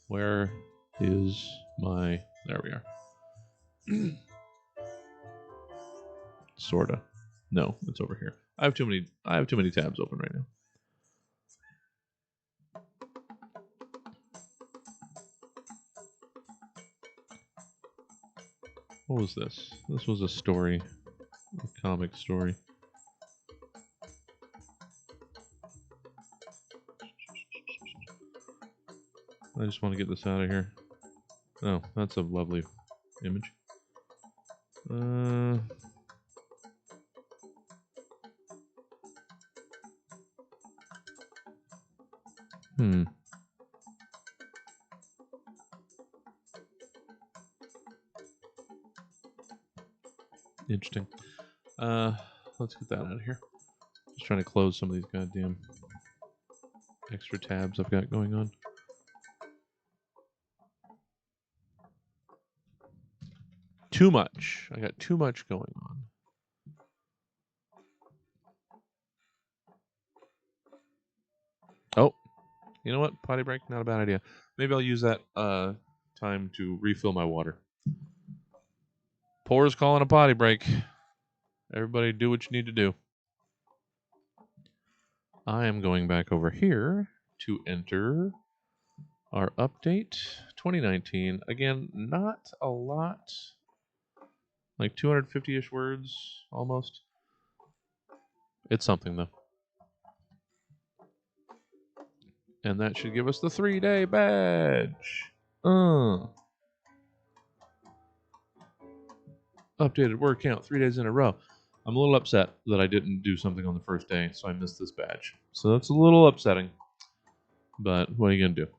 Where is my... There we are. Sorta. No, it's over here. I have too many tabs open right now. What was this? This was a story. A comic story. I just want to get this out of here. Oh, that's a lovely image. Interesting. Let's get that out of here. Just trying to close some of these goddamn extra tabs I've got going on. Too much. I got too much going on. Oh, you know what? Potty break, not a bad idea. Maybe I'll use that time to refill my water. Pour's calling a potty break. Everybody do what you need to do. I am going back over here to enter our update 2019. Again, not a lot. Like 250-ish words, almost. It's something, though. And that should give us the 3-day badge. Updated word count 3 days in a row. I'm a little upset that I didn't do something on the first day, so I missed this badge. So that's a little upsetting. But what are you going to do?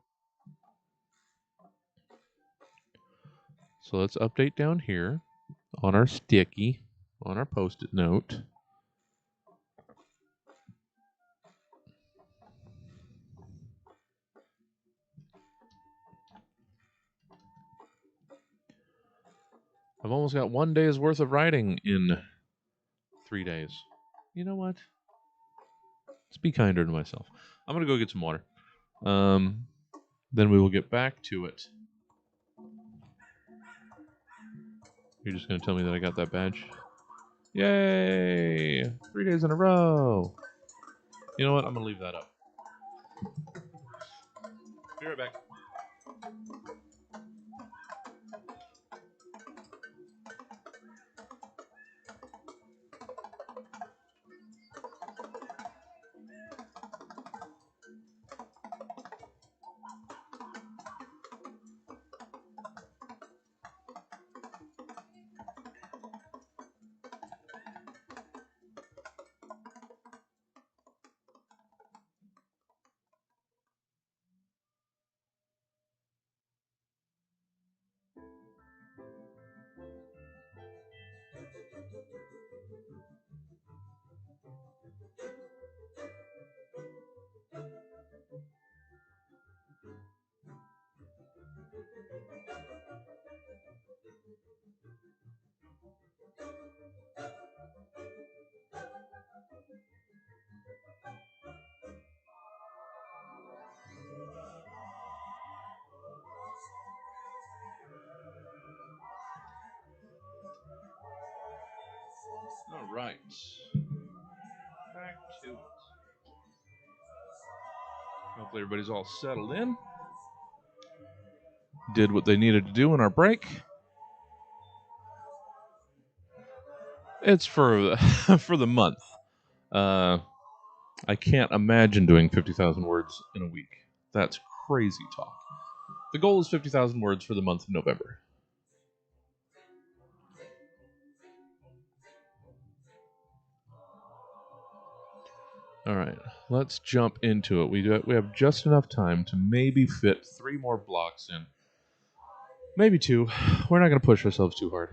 So let's update down here on our sticky, on our post-it note. I've almost got 1 day's worth of writing in 3 days. You know what? Let's be kinder to myself. I'm going to go get some water. Then we will get back to it. You're just going to tell me that I got that badge? Yay! 3 days in a row. You know what? I'm going to leave that up. Be right back. All right. Back to it. Hopefully everybody's all settled in. Did what they needed to do in our break. It's for for the month. I can't imagine doing 50,000 words in a week. That's crazy talk. The goal is 50,000 words for the month of November. All right, let's jump into it. We have just enough time to maybe fit 3 more blocks in. Maybe 2. We're not going to push ourselves too hard.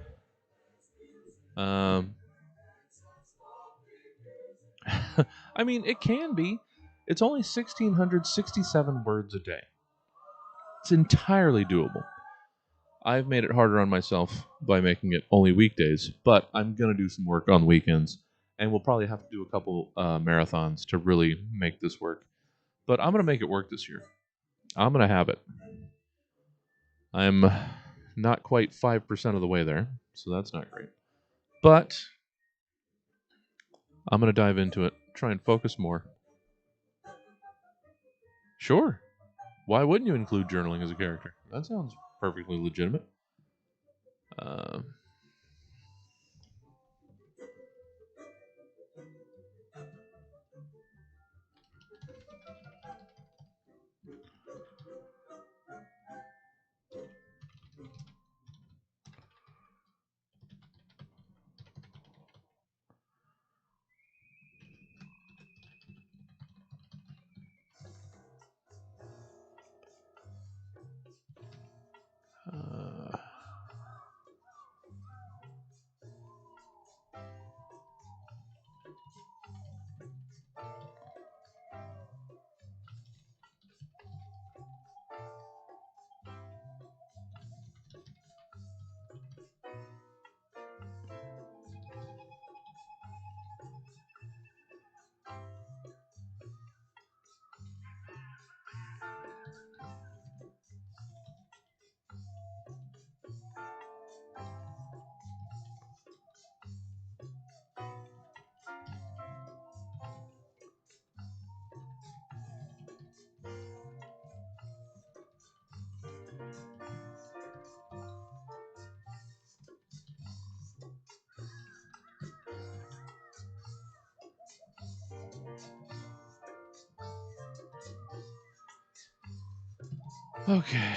I mean, it can be. It's only 1,667 words a day. It's entirely doable. I've made it harder on myself by making it only weekdays, but I'm going to do some work on weekends, and we'll probably have to do a couple marathons to really make this work. But I'm going to make it work this year. I'm going to have it. I'm not quite 5% of the way there, so that's not great. But I'm going to dive into it, try and focus more. Sure. Why wouldn't you include journaling as a character? That sounds perfectly legitimate. Okay.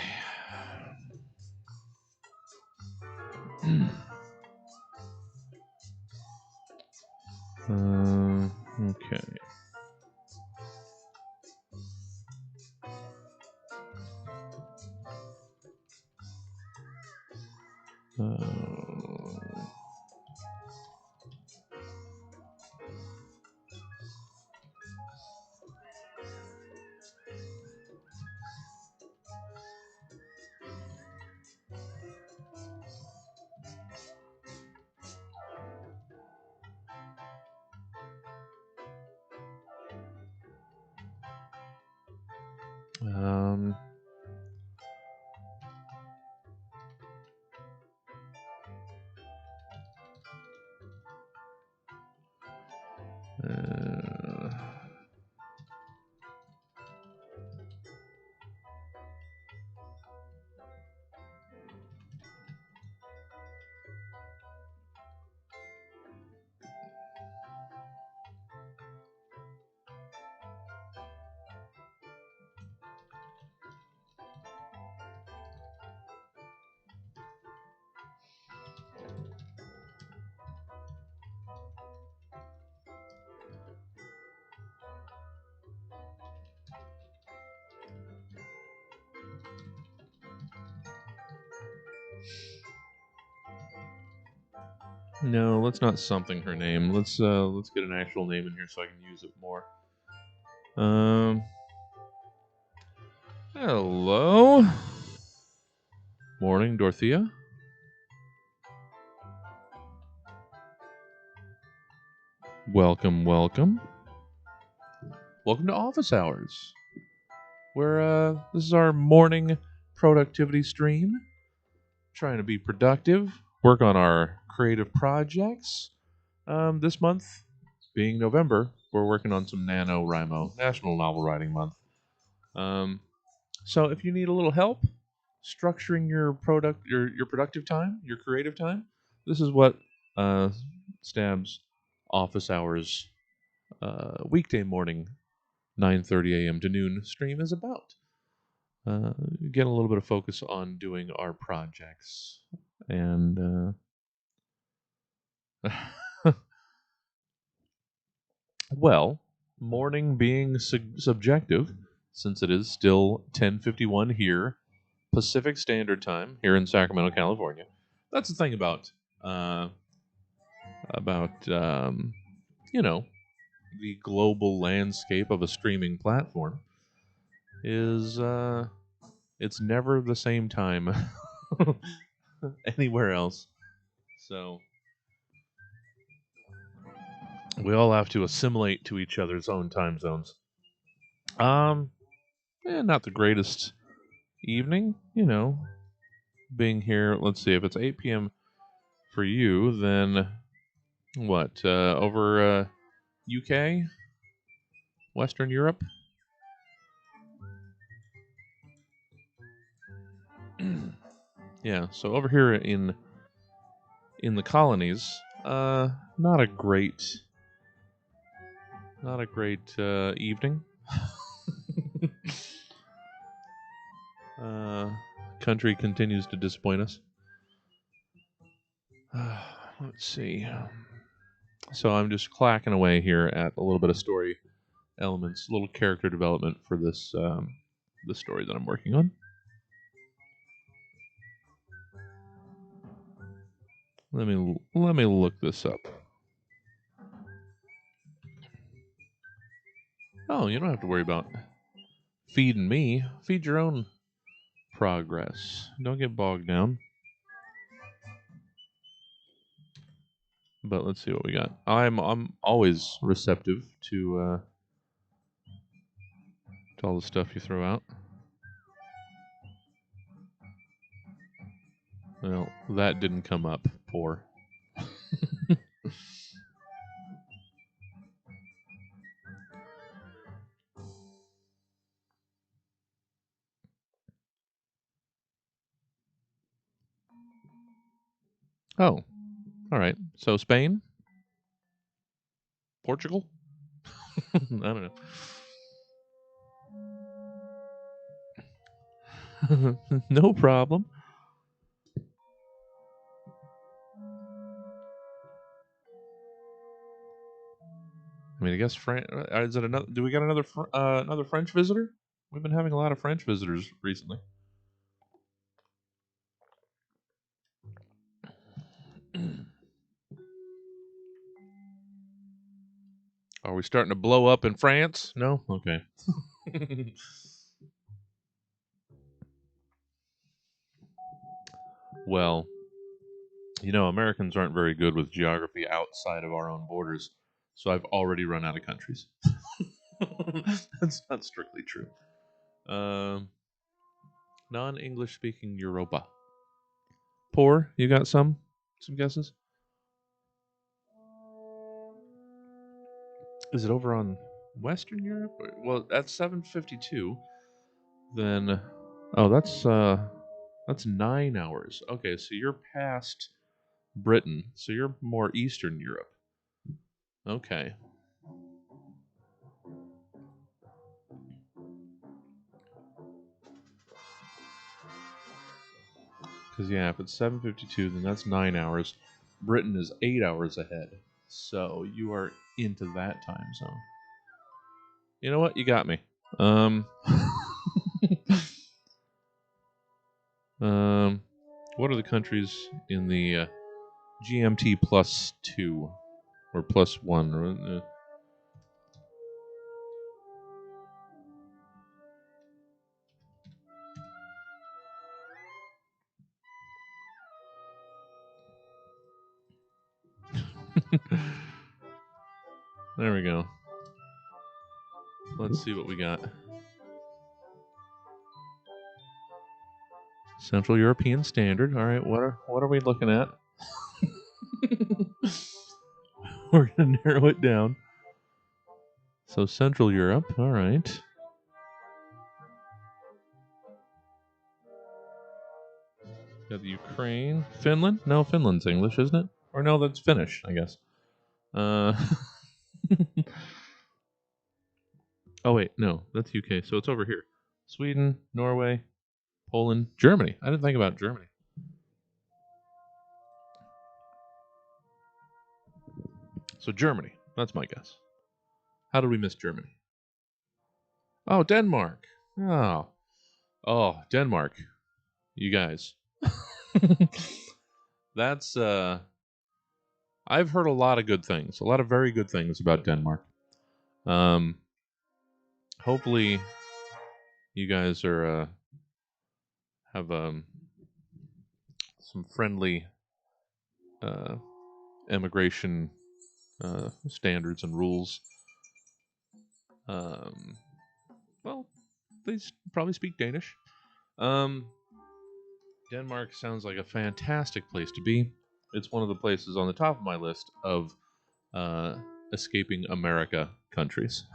Okay. Um, uh, no, let's not something her name. Let's get an actual name in here so I can use it more. Hello. Morning, Dorothea. Welcome, welcome. Welcome to Office Hours, where this is our morning productivity stream. Trying to be productive, work on our creative projects. This month, being November, we're working on some NaNoWriMo, National Novel Writing Month. So if you need a little help structuring your your productive time, your creative time, this is what Stab's Office Hours weekday morning 9:30 a.m. to noon stream is about. Get a little bit of focus on doing our projects and well, morning being subjective, since it is still 10:51 here, Pacific Standard Time here in Sacramento, California. That's the thing uh, about you know the global landscape of a streaming platform is it's never the same time anywhere else. So we all have to assimilate to each other's own time zones. Um, not the greatest evening, being here. Let's see, if it's 8 p.m. for you, then what? Over UK, Western Europe. Yeah, so over here in the colonies, not a great evening. uh, Country continues to disappoint us. Let's see. So I'm just clacking away here at a little bit of story elements, a little character development for this the story that I'm working on. Let me look this up. Oh, you don't have to worry about feeding me. Feed your own progress. Don't get bogged down. But let's see what we got. I'm always receptive to all the stuff you throw out. Well, that didn't come up. Poor. Oh, all right. So Spain, Portugal. I don't know. No problem. I mean, I guess is it another? Do we got another French visitor? We've been having a lot of French visitors recently. Are we starting to blow up in France? No? Okay. Well, Americans aren't very good with geography outside of our own borders, so I've already run out of countries. That's not strictly true. Non-English speaking Europa. Poor, you got some guesses? Is it over on Western Europe? Well, that's 7:52. Then, oh, that's 9 hours. Okay, so you're past Britain, so you're more Eastern Europe. Okay. Because yeah, if it's 7:52, then that's 9 hours. Britain is 8 hours ahead, so you are into that time zone. You know what? You got me. What are the countries in the GMT +2 or +1? There we go. Let's see what we got. Central European Standard. All right, what are we looking at? We're gonna narrow it down. So Central Europe. All right. Got the Ukraine, Finland. No, Finland's English, isn't it? Or no, that's Finnish, I guess. Oh wait, no, that's UK. So it's over here. Sweden, Norway, Poland, Germany. I didn't think about Germany. So Germany. That's my guess. How did we miss Germany? Oh, Denmark. Oh, Denmark. You guys. That's I've heard a lot of good things. A lot of very good things about Denmark. Hopefully you guys are have some friendly immigration standards and rules. Well, they probably speak Danish. Denmark sounds like a fantastic place to be. It's one of the places on the top of my list of escaping America countries.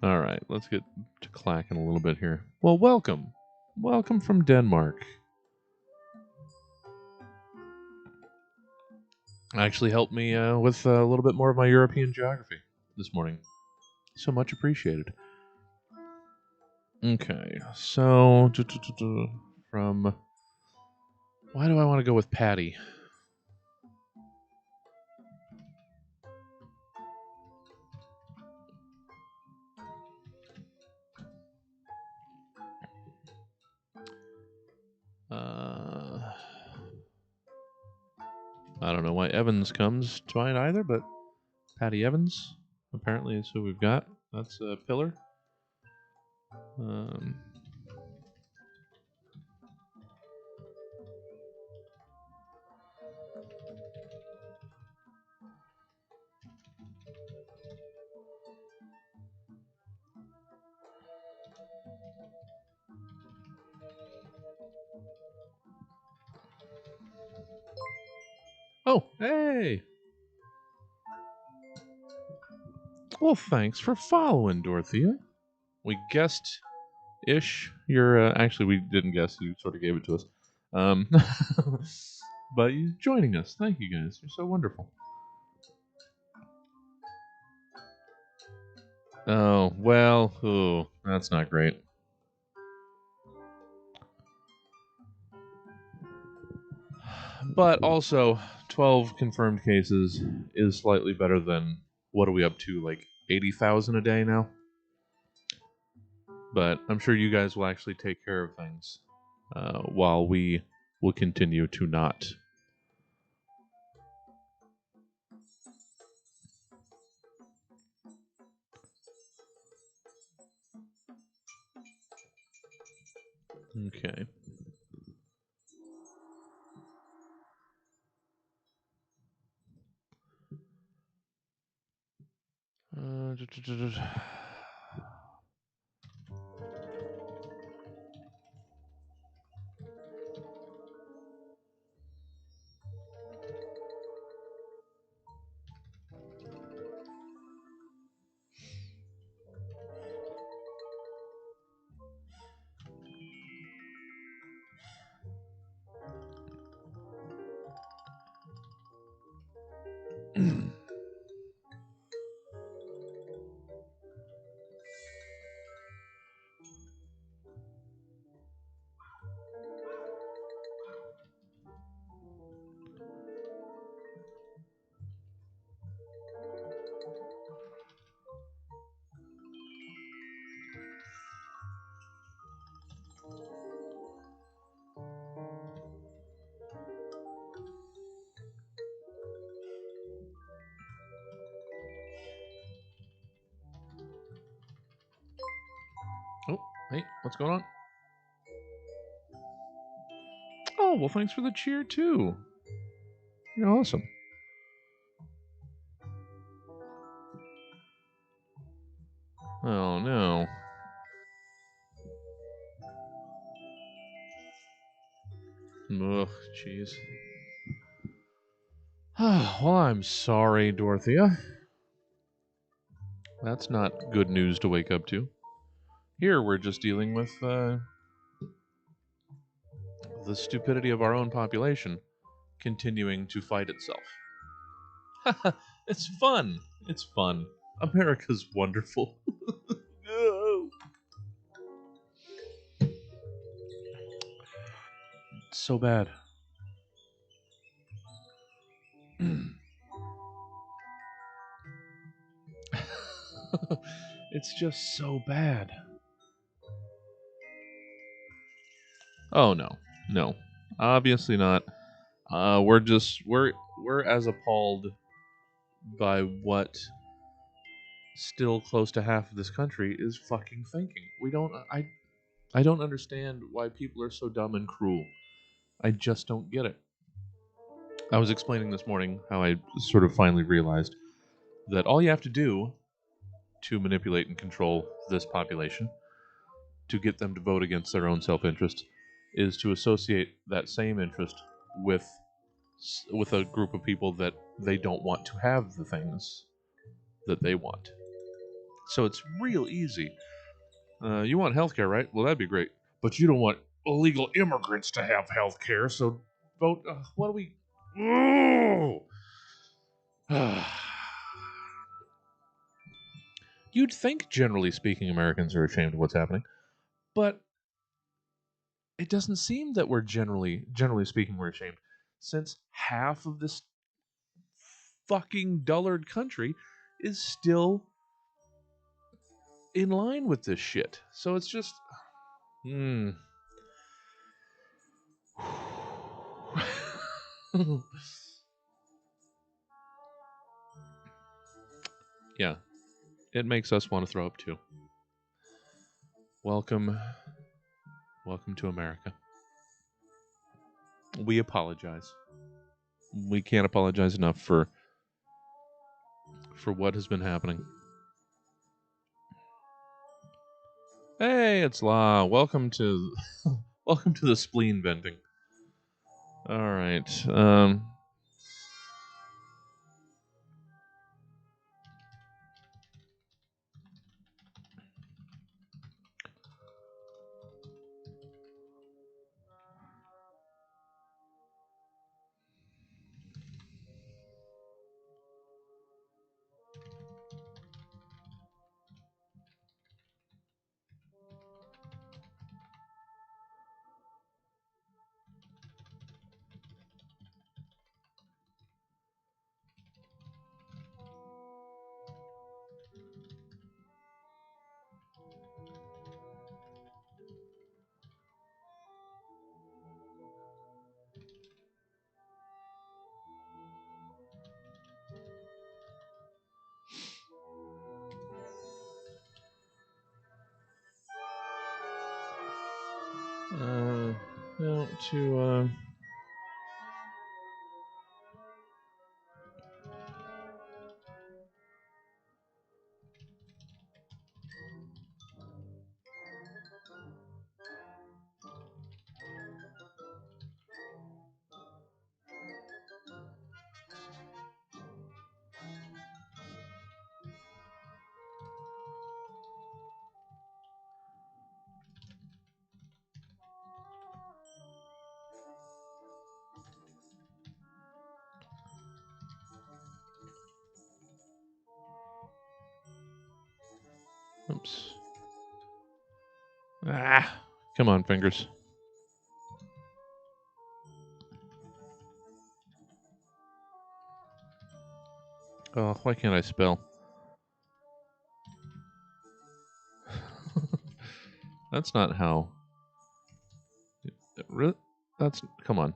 All right, let's get to clacking a little bit here. Well, welcome. Welcome from Denmark. Actually helped me with a little bit more of my European geography this morning. So much appreciated. Okay, so from why do I want to go with Patty? I don't know why Evans comes to mind either, but Patty Evans apparently is who we've got. That's a pillar. Oh, hey! Well, thanks for following, Dorothea. We guessed ish. You're actually we didn't guess. You sort of gave it to us. But you joining us. Thank you guys. You're so wonderful. Oh, well, ooh, that's not great. But also, 12 confirmed cases is slightly better than, what are we up to, like 80,000 a day now? But I'm sure you guys will actually take care of things while we will continue to not. Okay. Uh, oh, hey, what's going on? Oh, well, thanks for the cheer, too. You're awesome. Oh, no. Ugh, jeez. Well, I'm sorry, Dorothea. That's not good news to wake up to. Here, we're just dealing with the stupidity of our own population continuing to fight itself. It's fun. It's fun. America's wonderful. So bad. It's just so bad. Oh no, no, obviously not. We're as appalled by what still close to half of this country is fucking thinking. I don't understand why people are so dumb and cruel. I just don't get it. I was explaining this morning how I sort of finally realized that all you have to do to manipulate and control this population, to get them to vote against their own self-interest, is to associate that same interest with a group of people that they don't want to have the things that they want. So it's real easy. You want healthcare, right? Well, that'd be great. But you don't want illegal immigrants to have healthcare, so vote. What do we. Oh! You'd think, generally speaking, Americans are ashamed of what's happening, but it doesn't seem that we're generally speaking, we're ashamed, since half of this fucking dullard country is still in line with this shit. So it's just, yeah, it makes us want to throw up too. Welcome to America. We apologize. We can't apologize enough for what has been happening. Hey, it's La. Welcome to welcome to the spleen venting. All right. to... Oops. Ah, come on, fingers. Oh, why can't I spell? That's not how. That's come on.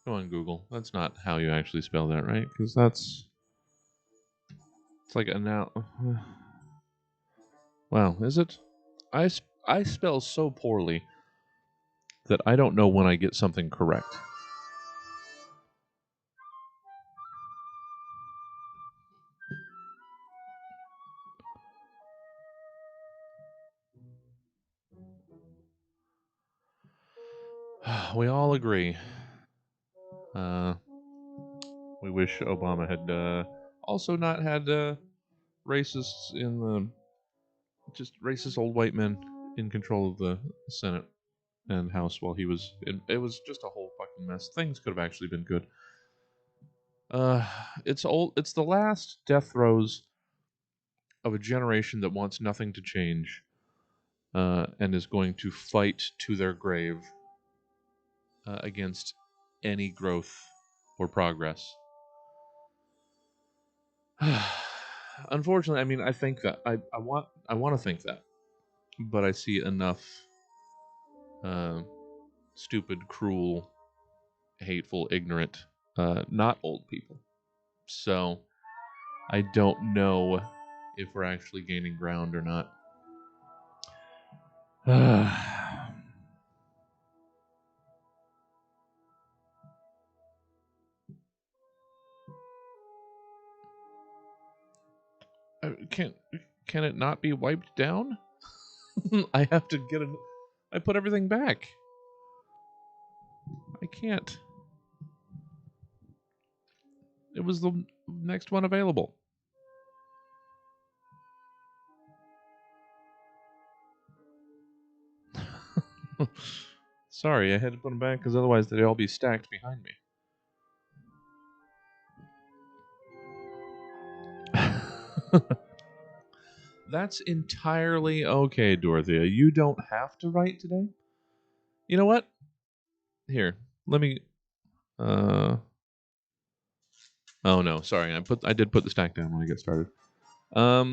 Come on, Google. That's not how you actually spell that, right? Because it's like a now. Wow, is it? I spell so poorly that I don't know when I get something correct. We all agree. We wish Obama had also not had racists in the just racist old white men in control of the Senate and House while he was. It was just a whole fucking mess. Things could have actually been good. It's old. It's the last death throes of a generation that wants nothing to change, and is going to fight to their grave against any growth or progress. Unfortunately, I mean, I think that I want to think that, but I see enough stupid, cruel, hateful, ignorant, not old people. So I don't know if we're actually gaining ground or not. Can it not be wiped down? I have to get it. I put everything back. I can't. It was the next one available. Sorry, I had to put them back because otherwise they'd all be stacked behind me. That's entirely okay, Dorothea. You don't have to write today. You know what? Here, let me. Oh no, sorry. I did put the stack down when I get started. Are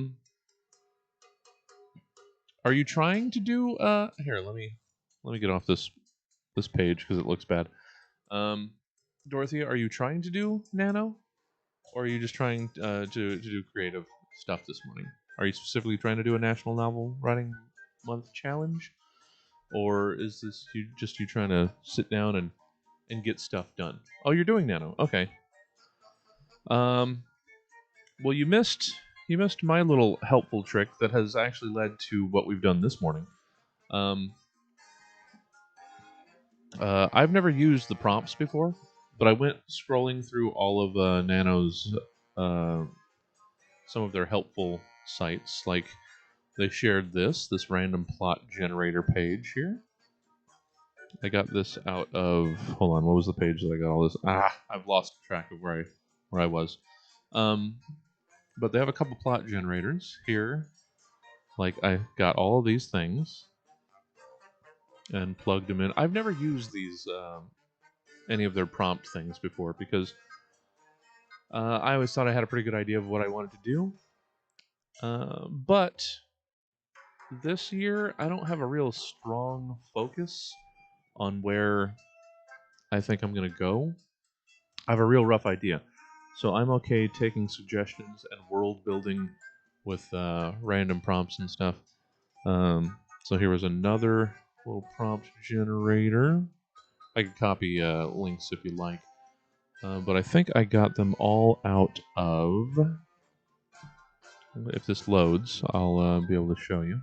you trying to do? Here, let me get off this page because it looks bad. Dorothea, are you trying to do Nano, or are you just trying to do creative stuff this morning? Are you specifically trying to do a National Novel Writing Month challenge, or is this you trying to sit down and get stuff done? Oh, you're doing Nano. Okay. Well, you missed my little helpful trick that has actually led to what we've done this morning. I've never used the prompts before, but I went scrolling through all of Nano's some of their helpful sites. Like they shared this random plot generator page here. I got this out of hold on, what was the page that I got all this? I've lost track of where I was. But they have a couple plot generators here. Like I got all of these things and plugged them in. I've never used these any of their prompt things before because I always thought I had a pretty good idea of what I wanted to do. But this year, I don't have a real strong focus on where I think I'm going to go. I have a real rough idea. So I'm okay taking suggestions and world building with random prompts and stuff. So here was another Little prompt generator. I can copy links if you like. But I think I got them all out of. If this loads, I'll be able to show you.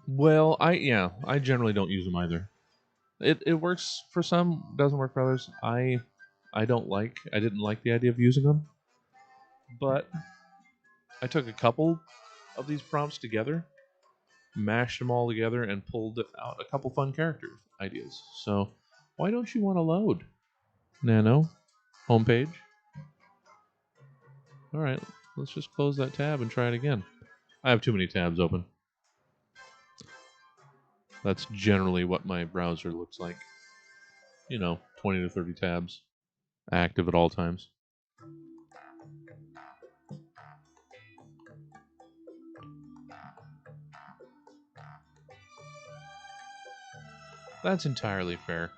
Well, I generally don't use them either. It works for some, doesn't work for others. I didn't like the idea of using them, but I took a couple of these prompts together, mashed them all together, and pulled out a couple fun character ideas. So why don't you want to load? Nano, homepage. All right, let's just close that tab and try it again. I have too many tabs open. That's generally what my browser looks like. 20 to 30 tabs active at all times. That's entirely fair.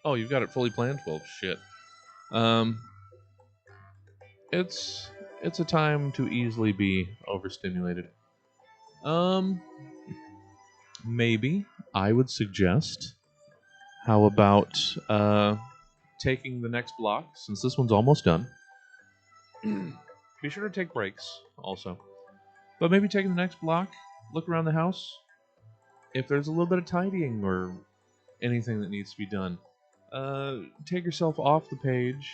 Oh, you've got it fully planned? Well, shit. It's a time to easily be overstimulated. Maybe I would suggest. How about taking the next block, since this one's almost done? Be sure to take breaks, also. But maybe taking the next block, look around the house. If there's a little bit of tidying or anything that needs to be done, take yourself off the page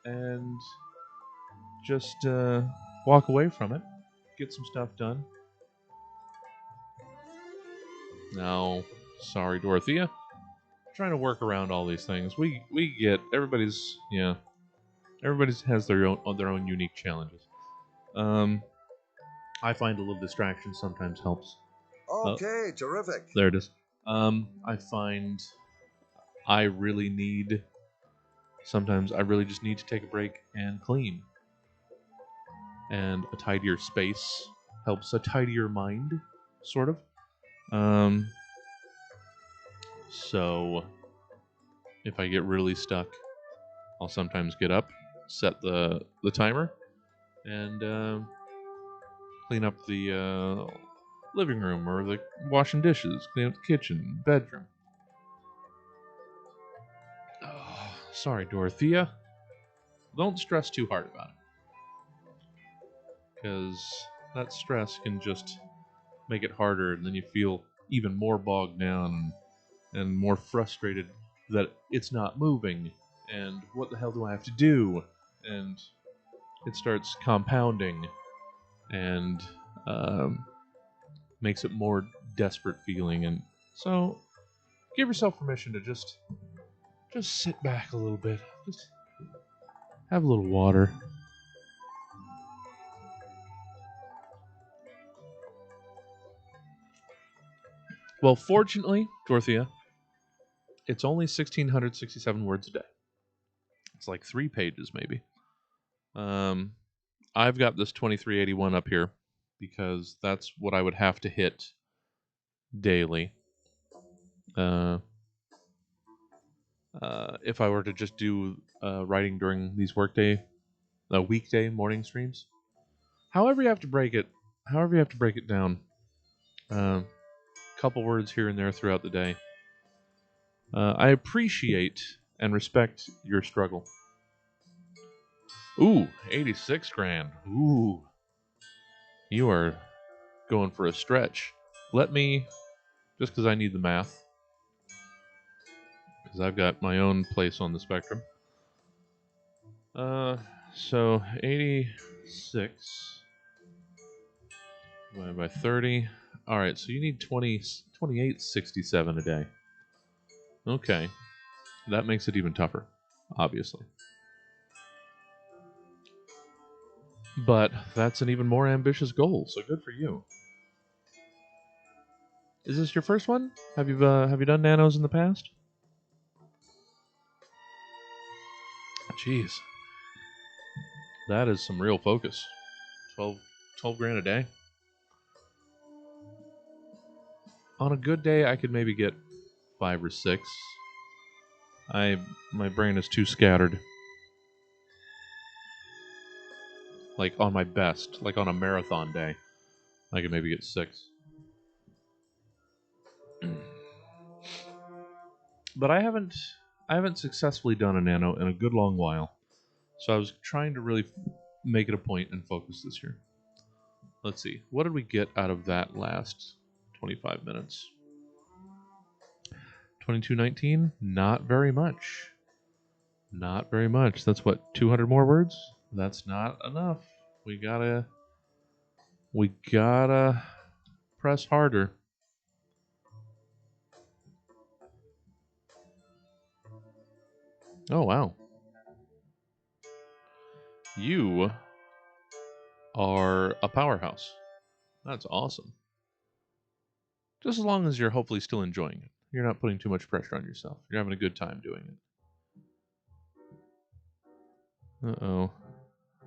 and just walk away from it. Get some stuff done. No, sorry, Dorothea. Trying to work around all these things. We get everybody's has their own unique challenges. I find a little distraction sometimes helps. Okay, terrific. There it is. I find I really need sometimes I really just need to take a break and clean. And a tidier space helps a tidier mind, sort of. So if I get really stuck, I'll sometimes get up, set the timer, and clean up the living room or the washing dishes, clean up the kitchen, bedroom. Oh, sorry, Dorothea. Don't stress too hard about it. Because that stress can just make it harder, and then you feel even more bogged down and more frustrated that it's not moving, and what the hell do I have to do? And it starts compounding and makes it more desperate feeling. And so give yourself permission to just sit back a little bit. Just have a little water. Well, fortunately, Dorothea, it's only 1,667 words a day. It's like 3 pages, maybe. I've got this 2381 up here because that's what I would have to hit daily. If I were to just do writing during these weekday morning streams. However you have to break it down. Couple words here and there throughout the day. I appreciate and respect your struggle. Ooh, 86 grand. Ooh. You are going for a stretch. Let me, just because I need the math, because I've got my own place on the spectrum. So 86 divided by 30. All right, so you need 2867 a day. Okay. That makes it even tougher, obviously. But that's an even more ambitious goal, so good for you. Is this your first one? Have you done nanos in the past? Jeez. That is some real focus. 12 grand a day. On a good day, I could maybe get 5 or 6. My brain is too scattered. Like on my best, like on a marathon day, I could maybe get 6. But I haven't successfully done a nano in a good long while. So I was trying to really make it a point and focus this year. Let's see. What did we get out of that last 25 minutes? 2219? Not very much. Not very much. That's what, 200 more words? That's not enough. We gotta press harder. Oh wow. You are a powerhouse. That's awesome. Just as long as you're hopefully still enjoying it. You're not putting too much pressure on yourself. You're having a good time doing it. Uh-oh.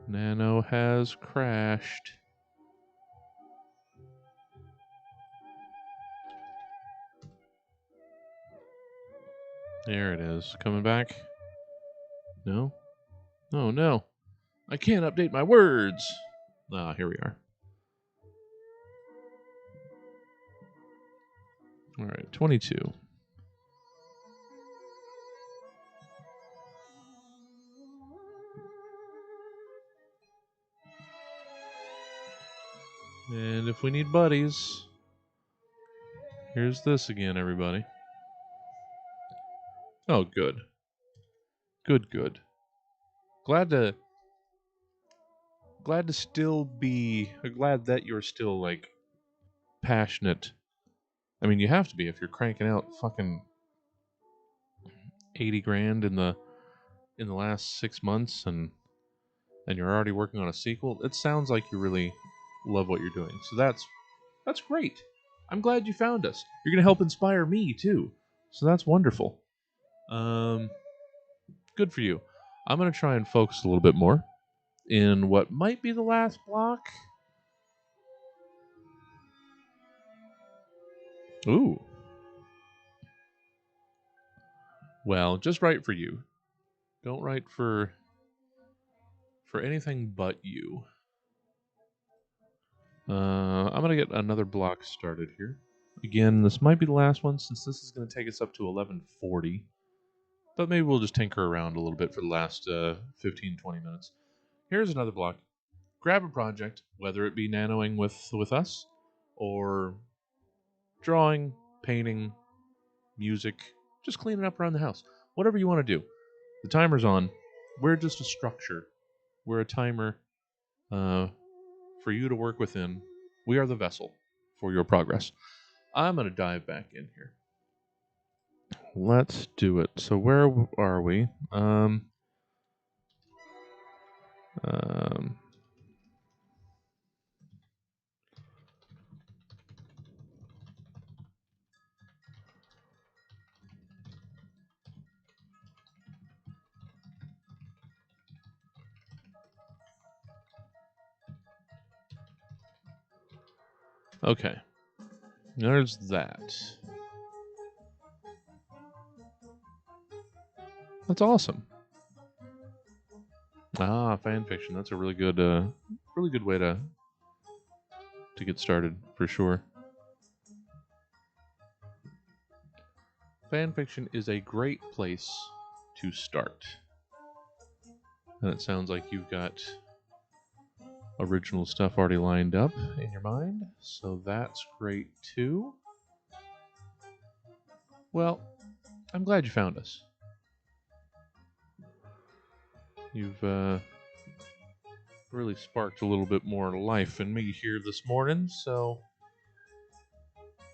Nano has crashed. There it is. Coming back? No? Oh no. I can't update my words. Ah, here we are. All right, 22. And if we need buddies, here's this again, everybody. Oh, good. Good. Glad to still be glad that you're still like passionate. I mean, you have to be if you're cranking out fucking 80 grand in the last 6 months and you're already working on a sequel. It sounds like you really love what you're doing. So that's great. I'm glad you found us. You're going to help inspire me too. So that's wonderful. Good for you. I'm going to try and focus a little bit more in what might be the last block. Ooh. Well, just write for you. Don't write for anything but you. I'm going to get another block started here. Again, this might be the last one since this is going to take us up to 11:40. But maybe we'll just tinker around a little bit for the last 15, 20 minutes. Here's another block. Grab a project, whether it be nanoing with us, or drawing, painting, music, just cleaning up around the house. Whatever you want to do. The timer's on. We're just a structure. We're a timer for you to work within. We are the vessel for your progress. I'm going to dive back in here. Let's do it. So where are we? Okay. There's that. That's awesome. Ah, fan fiction. That's a really good way to get started for sure. Fan fiction is a great place to start. And it sounds like you've got original stuff already lined up in your mind, so that's great too. Well, I'm glad you found us. You've really sparked a little bit more life in me here this morning, so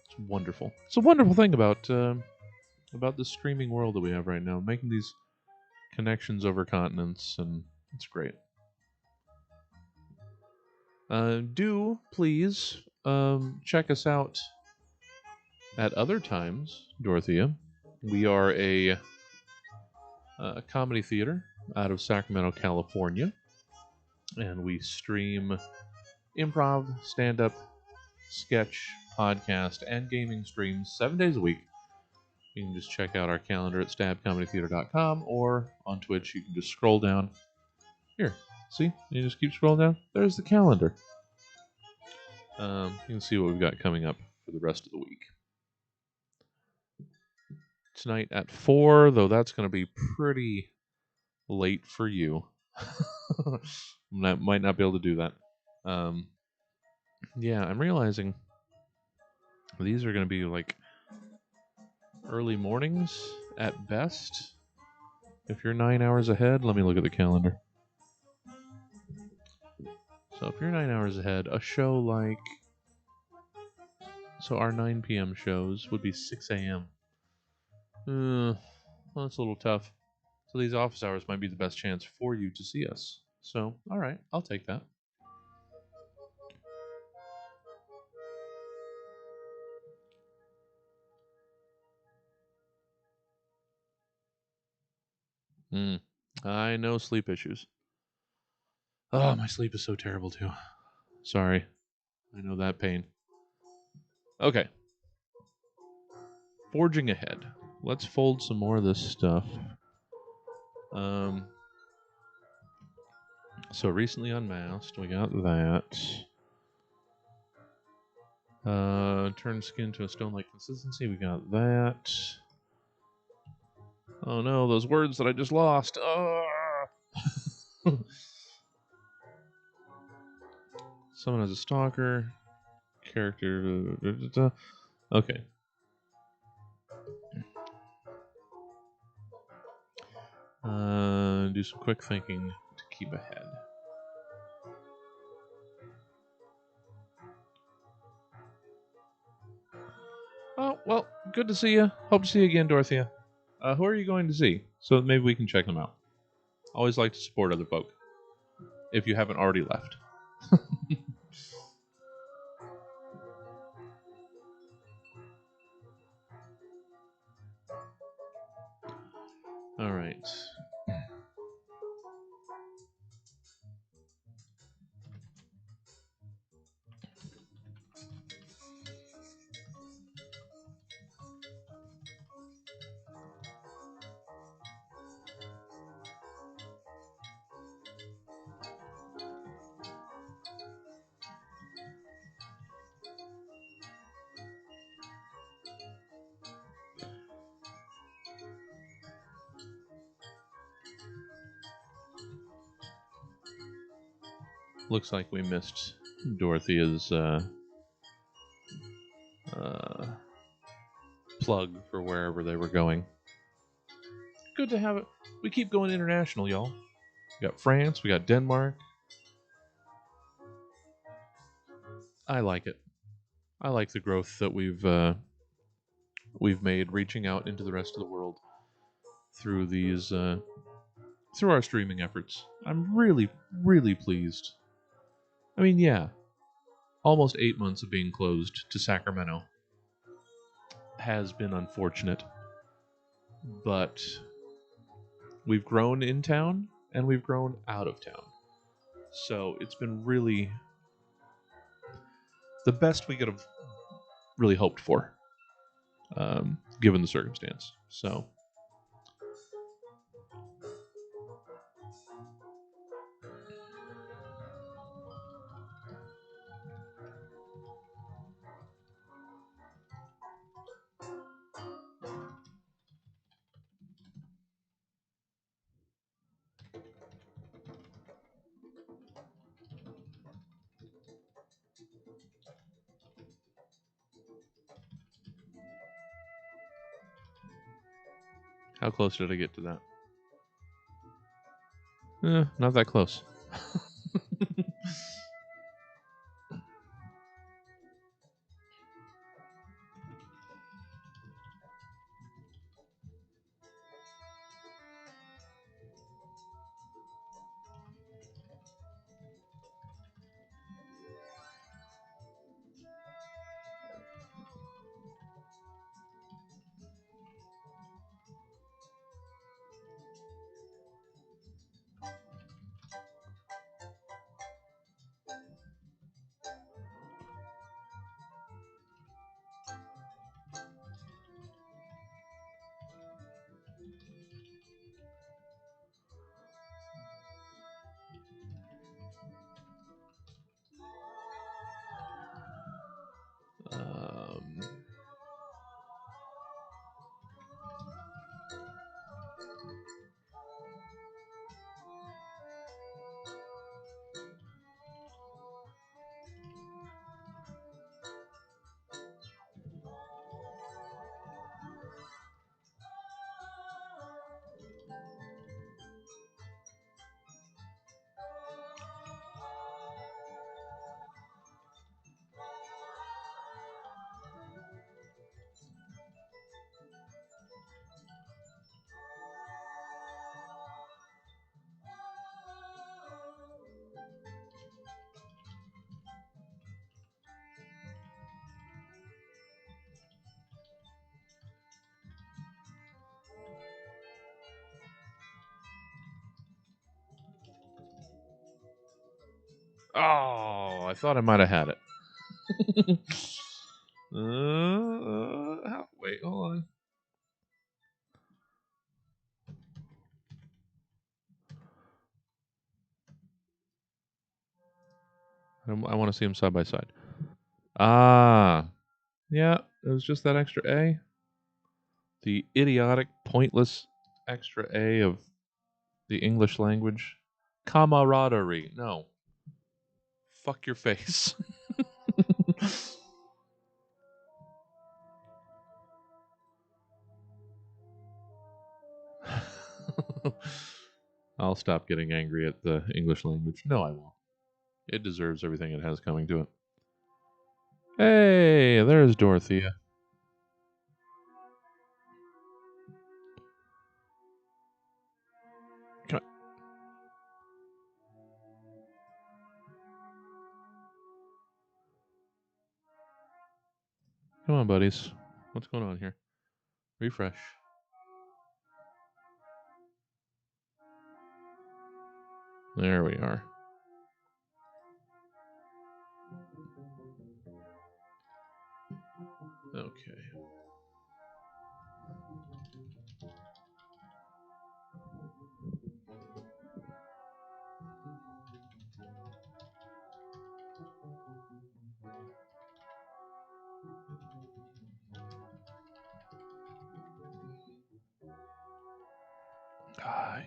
it's wonderful. It's a wonderful thing about the streaming world that we have right now, making these connections over continents, and it's great. Do please check us out at other times, Dorothea. We are a comedy theater out of Sacramento, California, and we stream improv, stand-up, sketch, podcast, and gaming streams 7 days a week You can just check out our calendar at stabcomedytheater.com, or on Twitch you can just scroll down. Here, see? You just keep scrolling down. There's the calendar. You can see what we've got coming up for the rest of the week. Tonight at 4, though that's going to be pretty late for you. I might not be able to do that. Yeah, I'm realizing these are going to be like early mornings at best. If you're 9 hours ahead, let me look at the calendar. So if you're 9 hours ahead, a show like... So our 9 p.m. shows would be 6 a.m. Well, that's a little tough. So these office hours might be the best chance for you to see us. So, all right, I'll take that. I know sleep issues. Oh, my sleep is so terrible too. Sorry. I know that pain. Okay. Forging ahead. Let's fold some more of this stuff. So recently unmasked, we got that. Turn skin to a stone-like consistency, we got that. Oh no, those words that I just lost. Someone has a stalker. Character. Okay. Do some quick thinking to keep ahead. Oh, well, good to see you. Hope to see you again, Dorothea. Who are you going to see? So maybe we can check them out. Always like to support other folk. If you haven't already left. All right. Looks like we missed Dorothea's plug for wherever they were going. Good to have it. We keep going international, y'all. We got France, we got Denmark. I like it. I like the growth that we've made, reaching out into the rest of the world through these through our streaming efforts. I'm really, really pleased. I mean, yeah, almost 8 months of being closed to Sacramento has been unfortunate, but we've grown in town and we've grown out of town. So it's been really the best we could have really hoped for, given the circumstance. So, how close did I get to that? Not that close. Um, oh, I thought I might have had it. Wait, hold on. I want to see them side by side. Ah, yeah, it was just that extra A. The idiotic, pointless extra A of the English language. Camaraderie. No. Fuck your face. I'll stop getting angry at the English language. No, I won't. It deserves everything it has coming to it. Hey, there's Dorothea. Come on, buddies. What's going on here? Refresh. There we are. Okay.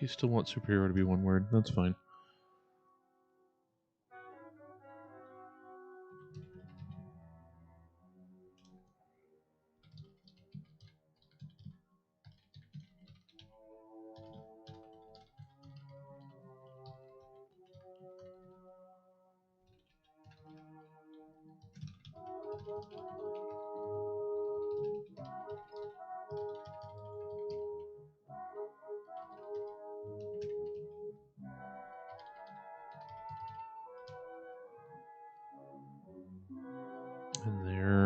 You still want superhero to be one word. That's fine. And there.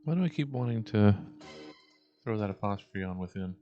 Why do I keep wanting to throw that apostrophe on within?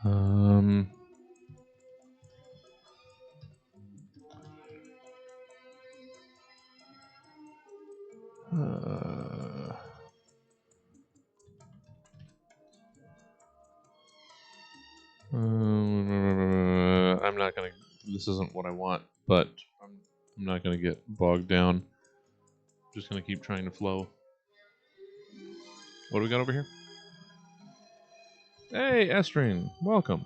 Um. Uh, this isn't what I want, but I'm not going to get bogged down. Just going to keep trying to flow. What do we got over here? Hey, Estrine, welcome.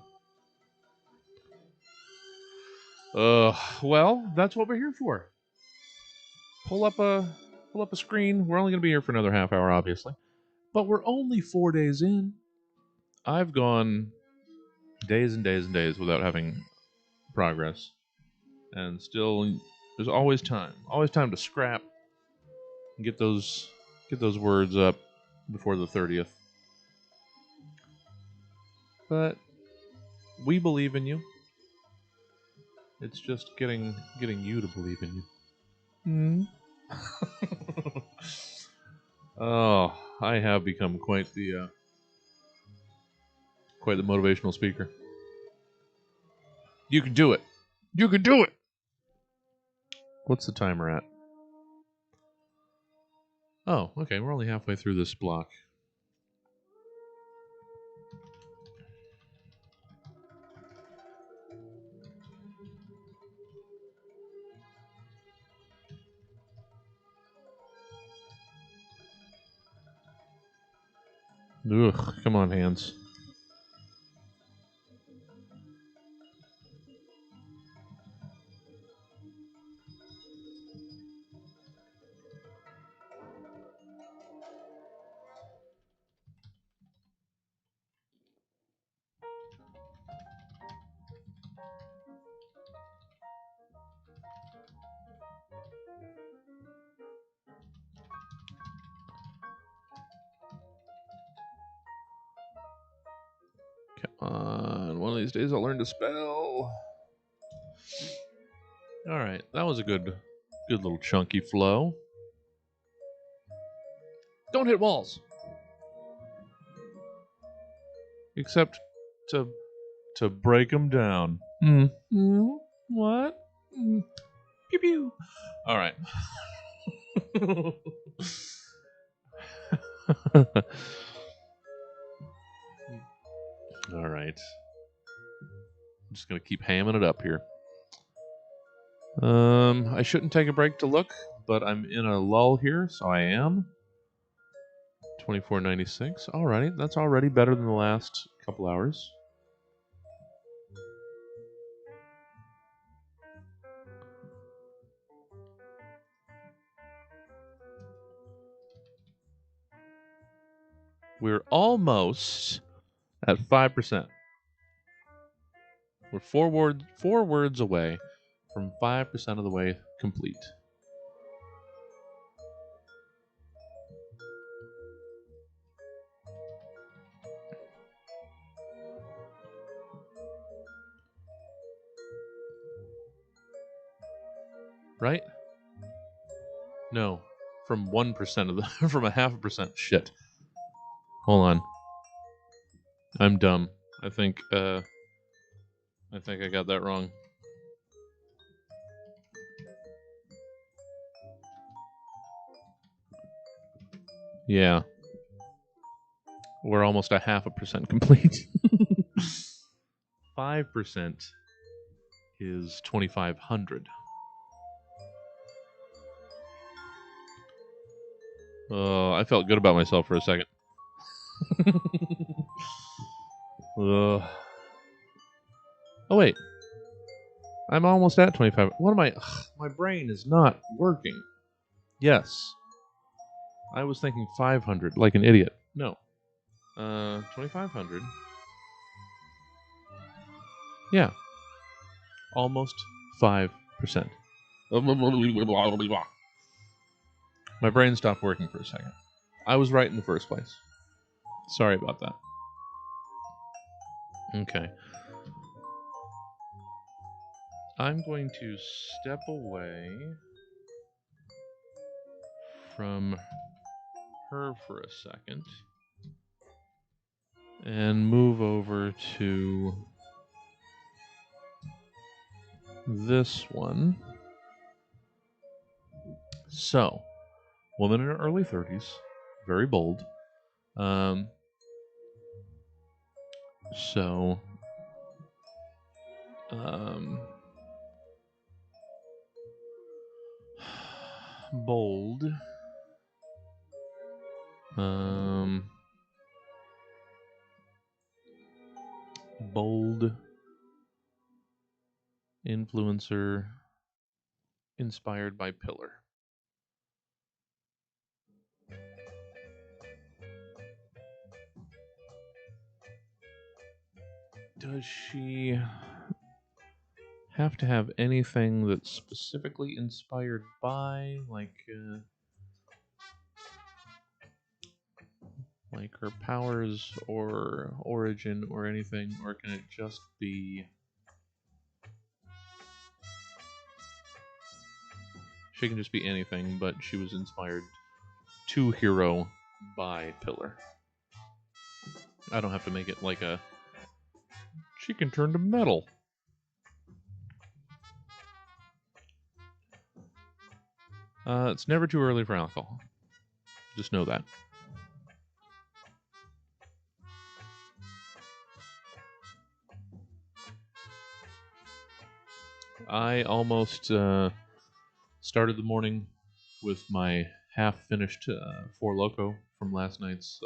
Well, that's what we're here for. Pull up a screen. We're only going to be here for another half hour, obviously, but we're only 4 days in. I've gone days and days and days without having progress, and still, there's always time to scrap and get those words up before the 30th. But we believe in you. It's just getting you to believe in you. Oh, I have become quite the motivational speaker. You can do it. You can do it. What's the timer at? Oh, okay. We're only halfway through this block. Ugh, come on, hands. Come on. One of these days I'll learn to spell. All right. That was a good little chunky flow. Don't hit walls. Except to break them down. What? Pew pew. All right. All right. I'm just gonna keep hamming it up here. I shouldn't take a break to look, but I'm in a lull here, so I am. 24.96. Alrighty, that's already better than the last couple hours. We're almost at 5%. We're four words away from 5% of the way complete. Right? No, from 1% of the from a 0.5%. Shit. Hold on. I'm dumb. I think I got that wrong. Yeah. We're almost a 0.5% complete. 5% is 2,500. I felt good about myself for a second. Oh wait, I'm almost at 25. What am I? My brain is not working. Yes, I was thinking 500, like an idiot. No, 2,500. Yeah, almost 5%. My brain stopped working for a second. I was right in the first place. Sorry about that. Okay. I'm going to step away from her for a second and move over to this one. So, woman in her early 30s, very bold. So, bold. Bold influencer inspired by Pillar. Does she have to have anything that's specifically inspired by, like her powers or origin or anything, or can it just be? She can just be anything, but she was inspired to hero by Pillar. I don't have to make it like a. She can turn to metal. It's never too early for alcohol. Just know that. I almost started the morning with my half-finished Four Loko from last night's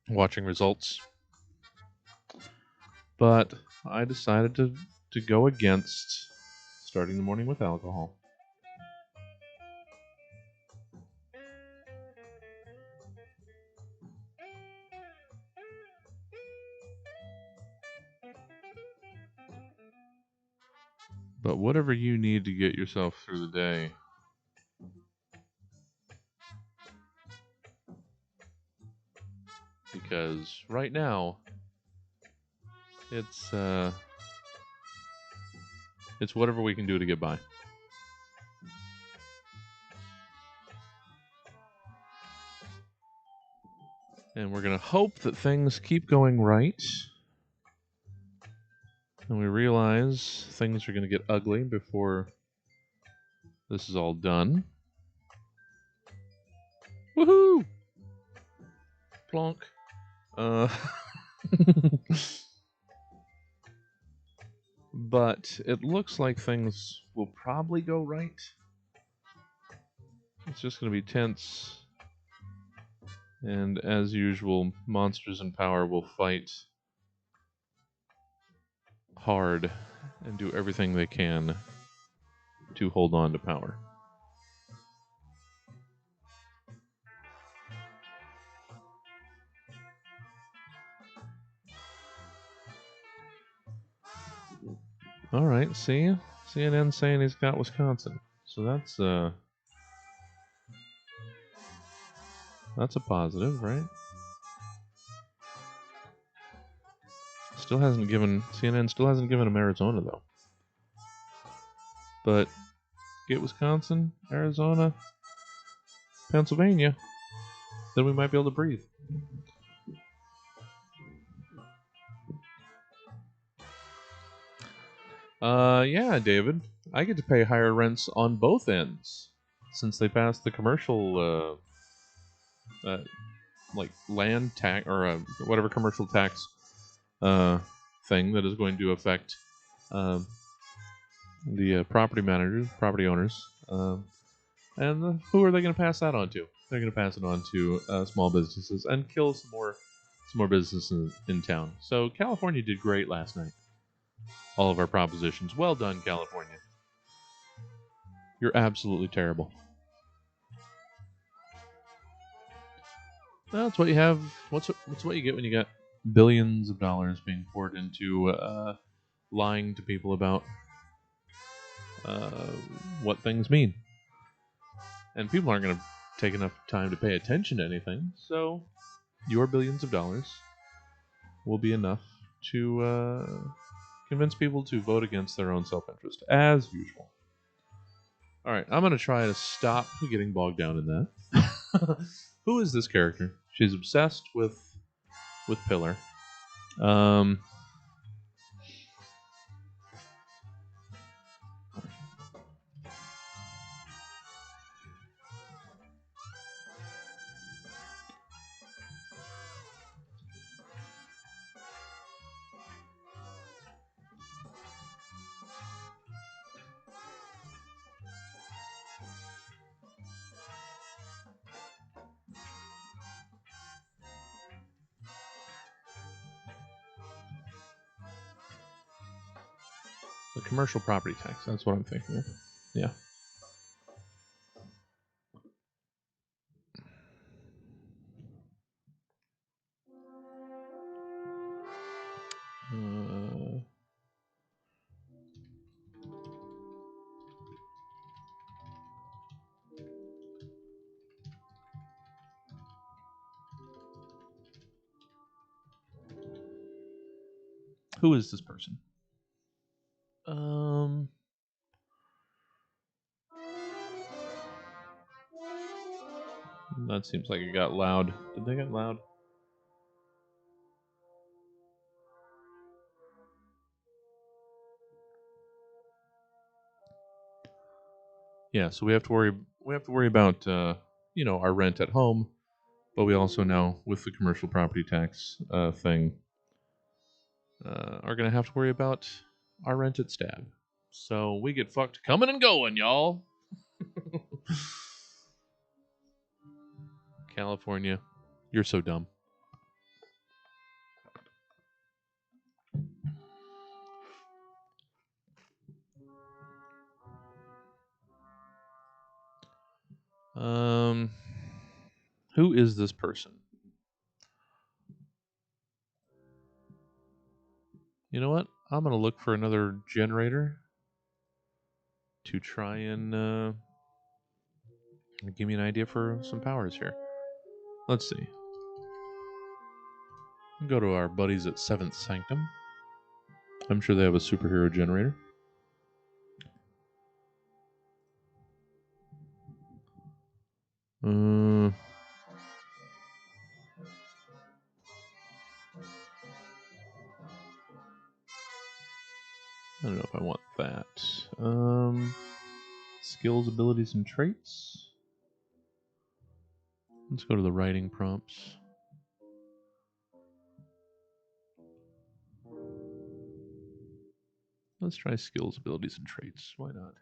watching results, but I decided to go against starting the morning with alcohol. But whatever you need to get yourself through the day. Because right now, it's whatever we can do to get by. And we're going to hope that things keep going right. And we realize things are going to get ugly before this is all done. Woohoo! Plonk. But it looks like things will probably go right. It's just going to be tense. And as usual, monsters in power will fight hard and do everything they can to hold on to power. All right, see? CNN saying he's got Wisconsin. So that's a positive, right? CNN still hasn't given him Arizona though. But get Wisconsin, Arizona, Pennsylvania, then we might be able to breathe. Yeah, David. I get to pay higher rents on both ends since they passed the commercial, like land tax or whatever commercial tax thing that is going to affect the property managers, property owners, and who are they going to pass that on to? They're going to pass it on to small businesses and kill some more businesses in town. So California did great last night. All of our propositions. Well done, California. You're absolutely terrible. Well, that's what you have. What's what you get when you got billions of dollars being poured into lying to people about what things mean. And people aren't going to take enough time to pay attention to anything. So your billions of dollars will be enough to convince people to vote against their own self-interest, as usual. All right, I'm going to try to stop getting bogged down in that. Who is this character? She's obsessed with Pillar. The commercial property tax. That's what I'm thinking of. Yeah. Who is this person? That seems like it got loud. Did they get loud? Yeah, so we have to worry about our rent at home, but we also now, with the commercial property tax thing, are gonna have to worry about our rent at Stab. So we get fucked coming and going, y'all. California, you're so dumb. Who is this person? You know what? I'm gonna look for another generator to try and give me an idea for some powers here. Let's see. Go to our buddies at Seventh Sanctum. I'm sure they have a superhero generator. I don't know if I want that. Skills, abilities, and traits. Let's go to the writing prompts. Let's try skills, abilities, and traits. Why not?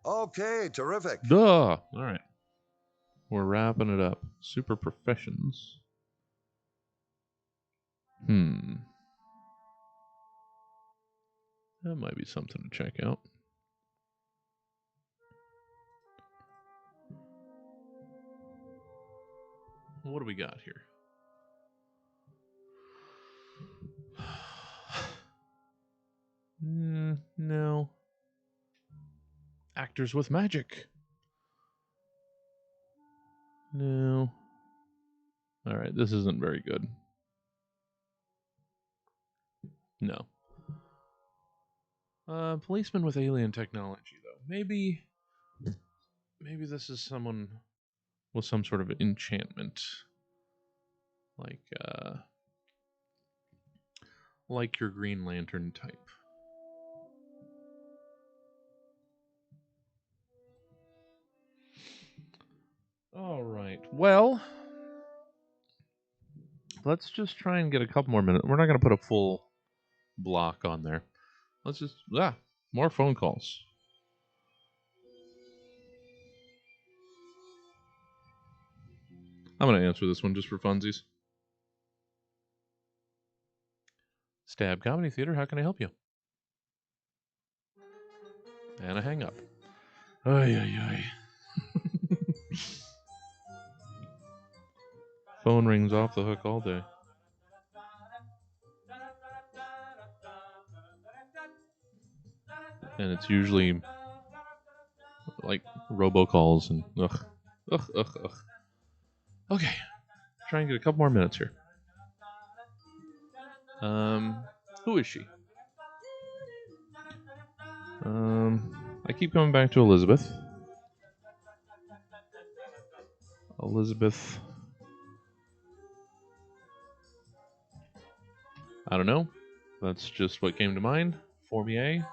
Okay, terrific. Duh! All right. We're wrapping it up. Super professions. That might be something to check out. What do we got here? No. Actors with magic. No. Alright, this isn't very good. No. Policeman with alien technology, though. Maybe this is someone with some sort of enchantment. Like your Green Lantern type. Alright, well, let's just try and get a couple more minutes. We're not going to put a full block on there. Let's just, more phone calls. I'm going to answer this one just for funsies. Stab Comedy Theater, how can I help you? And a hang up. Ay, ay, ay. Phone rings off the hook all day. And it's usually like robocalls and ugh. Okay, try and get a couple more minutes here. Who is she? I keep coming back to Elizabeth. I don't know. That's just what came to mind. Formier.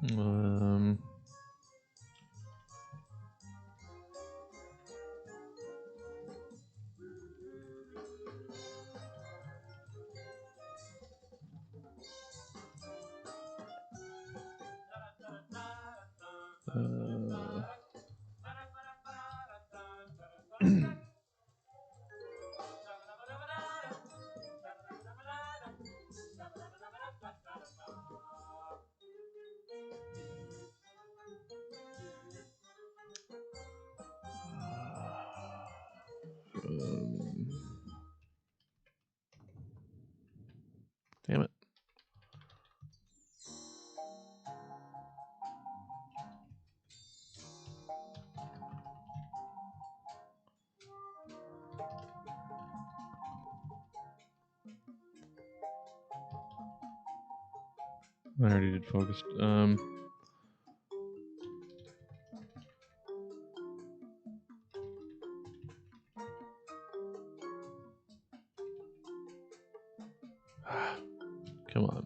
Um, um, damn it. I already did focused. Come on.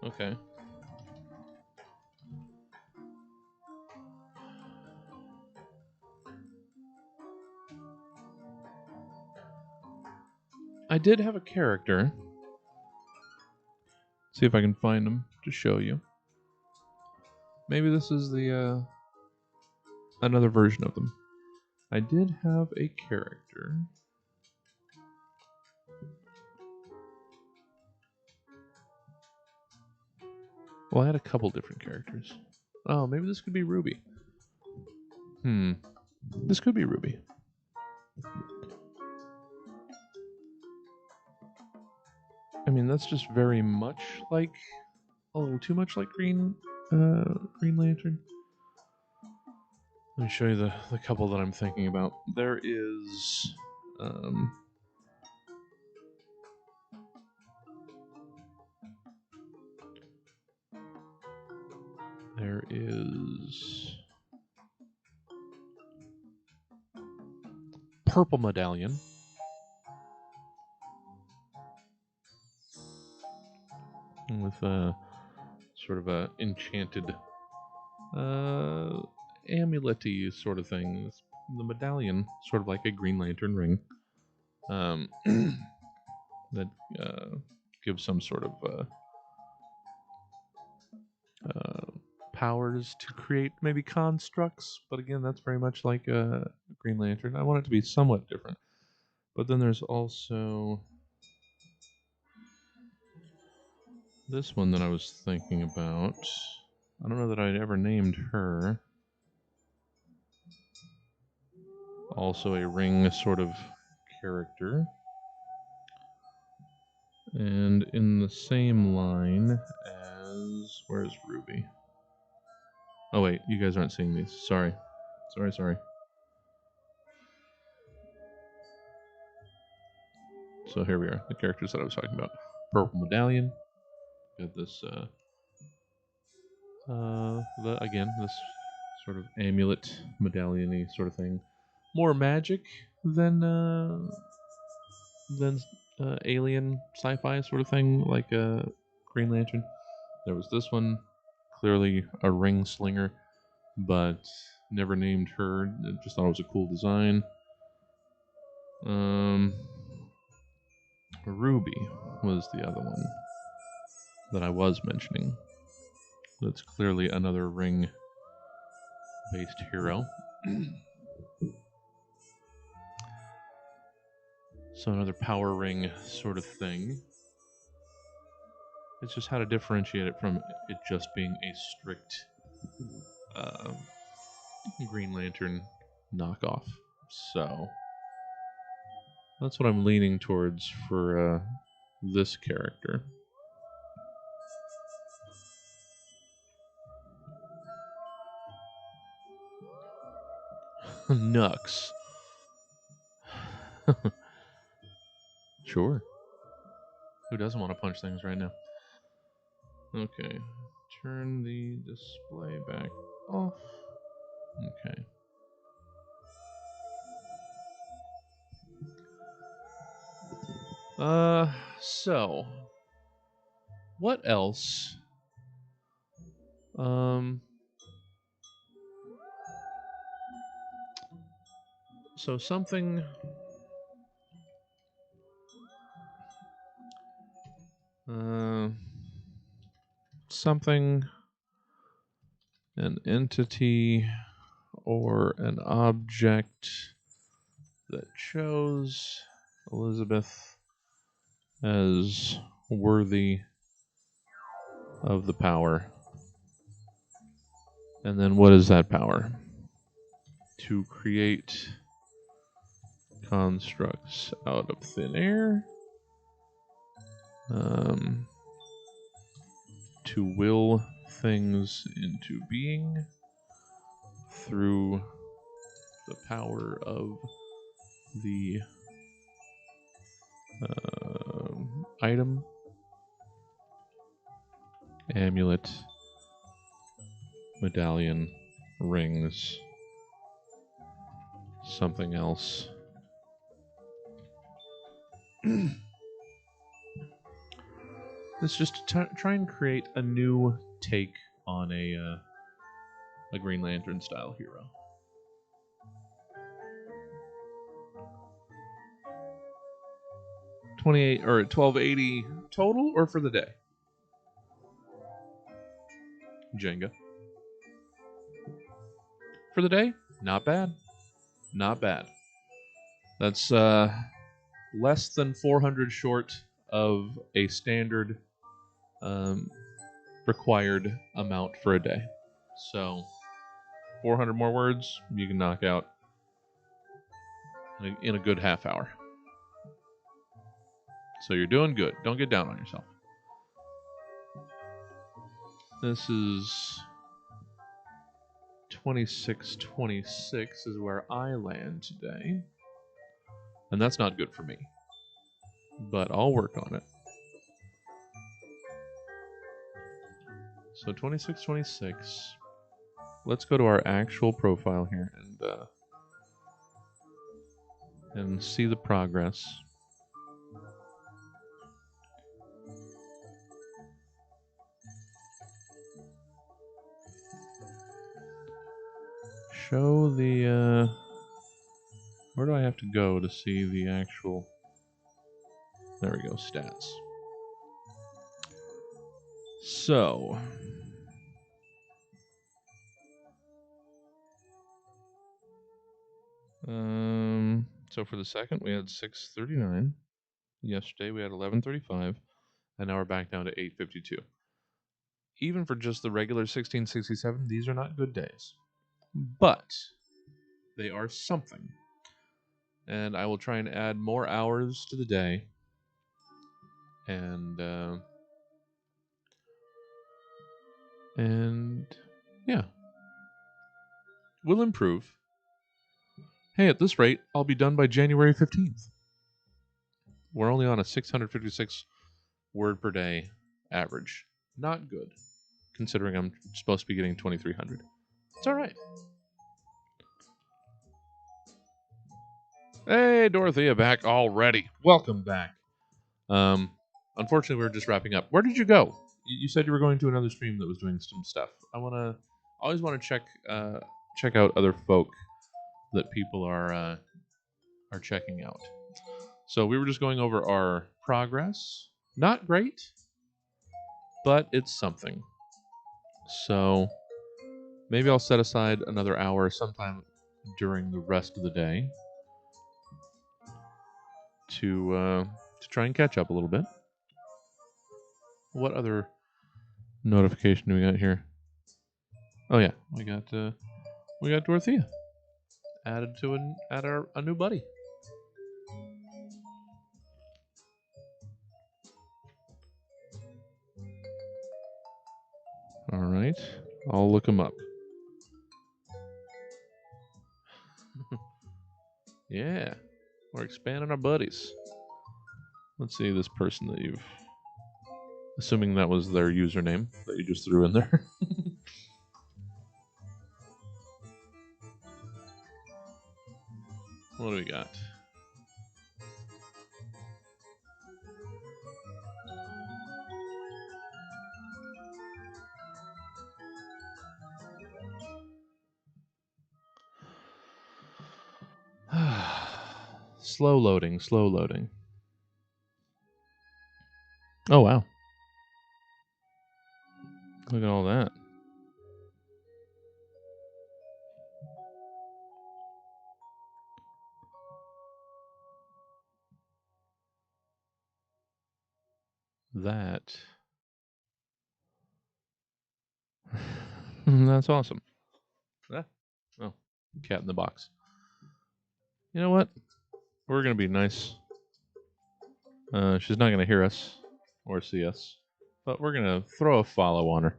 Okay. I did have a character. See if I can find him to show you. Maybe this is the another version of them. I did have a character. Well, I had a couple different characters. Oh, maybe this could be Ruby. This could be Ruby. I mean, that's just very much like a little too much like Green Lantern. Let me show you the couple that I'm thinking about. There is there is Purple Medallion. With a sort of a enchanted amulet-y sort of thing. The medallion, sort of like a Green Lantern ring, that gives some sort of powers to create maybe constructs. But again, that's very much like a Green Lantern. I want it to be somewhat different. But then there's also this one that I was thinking about. I don't know that I'd ever named her. Also a ring sort of character. And in the same line as... Where's Ruby? Oh wait, you guys aren't seeing these. Sorry. Sorry. So here we are, the characters that I was talking about. Purple Medallion. Got this, again, this sort of amulet, medallion-y sort of thing. More magic than alien sci-fi sort of thing, like Green Lantern. There was this one, clearly a ring slinger, but never named her. Just thought it was a cool design. Ruby was the other one that I was mentioning. That's clearly another ring-based hero. So another power ring sort of thing. It's just how to differentiate it from it just being a strict uh, Green Lantern knockoff. So that's what I'm leaning towards for this character. Nux. Sure. Who doesn't want to punch things right now? Okay. Turn the display back off. Okay. So what else? So something something an entity or an object that chose Elizabeth as worthy of the power. And then what is that power? To create constructs out of thin air. To will things into being through the power of the item, amulet, medallion, rings, something else. It's just to try and create a new take on a Green Lantern style hero. $28 or $12.80 total, or for the day? Jenga. For the day, not bad. Not bad. That's less than 400 short of a standard required amount for a day. So 400 more words you can knock out in a good half hour. So you're doing good. Don't get down on yourself. This is 2626 is where I land today. And that's not good for me. But I'll work on it. So 2626. Let's go to our actual profile here and see the progress. Show the where do I have to go to see the actual? There we go, stats. So so for the second we had 639. Yesterday we had 1135, and now we're back down to 852. Even for just the regular 1667, these are not good days. But they are something. And I will try and add more hours to the day. And yeah. We'll improve. Hey, at this rate, I'll be done by January 15th. We're only on a 656 word per day average. Not good, considering I'm supposed to be getting 2,300. It's all right. Hey, Dorothea, back already. Welcome back. Unfortunately, we're just wrapping up. Where did you go? You said you were going to another stream that was doing some stuff. I always want to check out other folk that people are checking out. So we were just going over our progress. Not great, but it's something. So maybe I'll set aside another hour sometime during the rest of the day to try and catch up a little bit. What other notification do we got here? Oh yeah, we got Dorothea added to a new buddy. All right, I'll look him up. Yeah, we're expanding our buddies. Let's see this person that you've... Assuming that was their username that you just threw in there. What do we got? Slow loading, slow loading. Oh, wow. Look at all that. That's awesome. Ah. Oh, cat in the box. You know what? We're going to be nice. She's not going to hear us or see us, but we're going to throw a follow on her.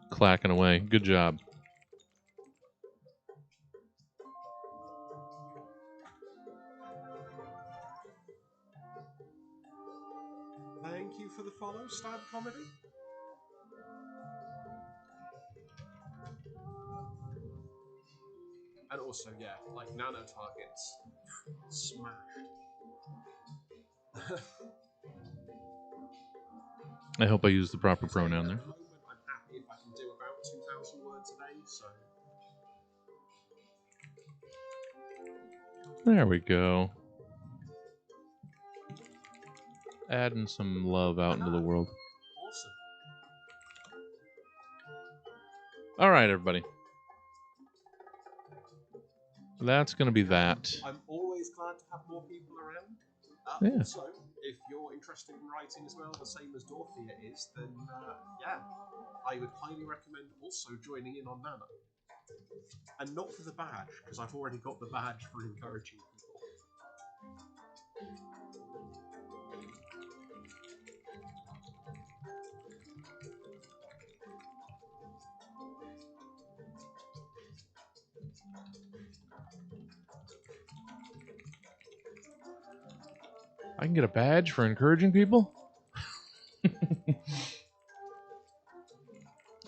Clacking away. Good job. Thank you for the follow, Stab Comedy. And also, yeah, like nano targets, smashed. I hope I use the proper pronoun there. At the moment, I'm happy if I can do about 2,000 words a day, so... There we go. Adding some love out into the world. Awesome. All right, everybody. That's going to be that. I'm always glad to have more people around. Yeah. Also, if you're interested in writing as well, the same as Dorothea is, then yeah, I would highly recommend also joining in on Nano. And not for the badge, because I've already got the badge for encouraging people. I can get a badge for encouraging people?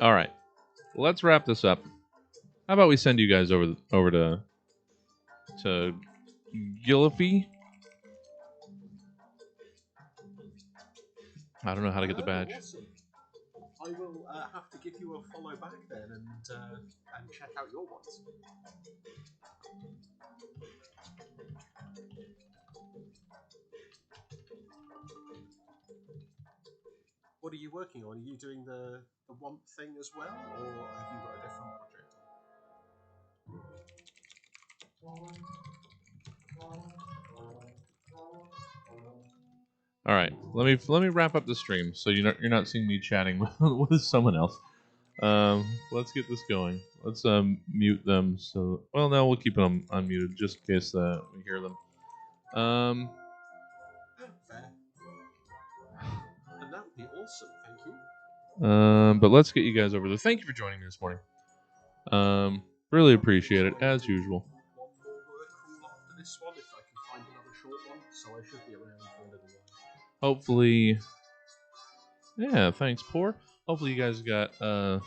All right. Let's wrap this up. How about we send you guys over to Gillify? I don't know how to get the badge. Awesome. I will have to give you a follow back then and check out your ones. What are you working on? Are you doing the Wump thing as well, or have you got a different project? All right, let me wrap up the stream so you're not seeing me chatting with someone else. Let's get this going. Let's mute them. So no, we'll keep them unmuted just in case we hear them. Fair. And that would be awesome. Thank you. But let's get you guys over there. Thank you for joining me this morning. Really appreciate it as usual. One more word crawl after this one if I can find another short one. So I should be around for a little while. Hopefully, yeah. Thanks, Poor. Hopefully, you guys got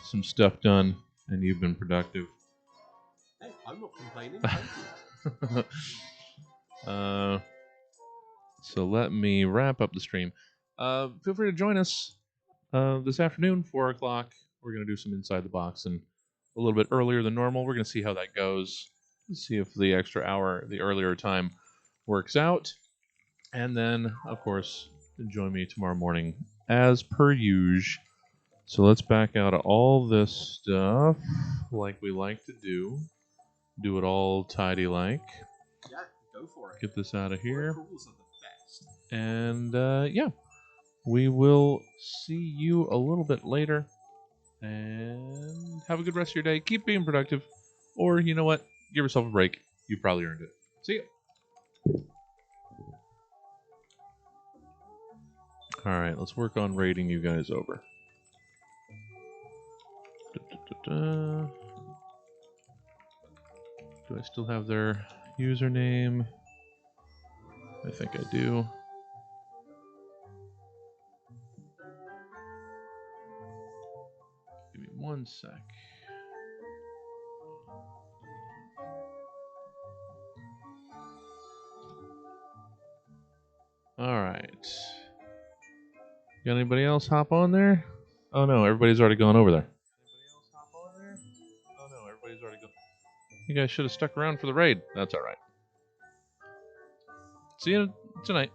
some stuff done and you've been productive. Hey, I'm not complaining. Thank you. So let me wrap up the stream. Feel free to join us this afternoon, 4 o'clock. We're going to do some Inside the Box and a little bit earlier than normal. We're going to see how that goes. See if the extra hour, the earlier time, works out. And then, of course, join me tomorrow morning as per usual. So let's back out of all this stuff like we like to do. Do it all tidy-like. Yeah, Go for it. Get this out of here. Crawls are the best. And yeah, we will see you a little bit later. And have a good rest of your day. Keep being productive. Or, you know what? Give yourself a break. You probably earned it. See ya. Alright, let's work on rating you guys over. Da-da-da-da. Do I still have their username? I think I do. Give me 1 sec. Alright. Got anybody else hop on there? Oh no, everybody's already gone over there. Anybody else hop on there? Oh no, everybody's already gone. You guys should have stuck around for the raid. That's alright. See you tonight.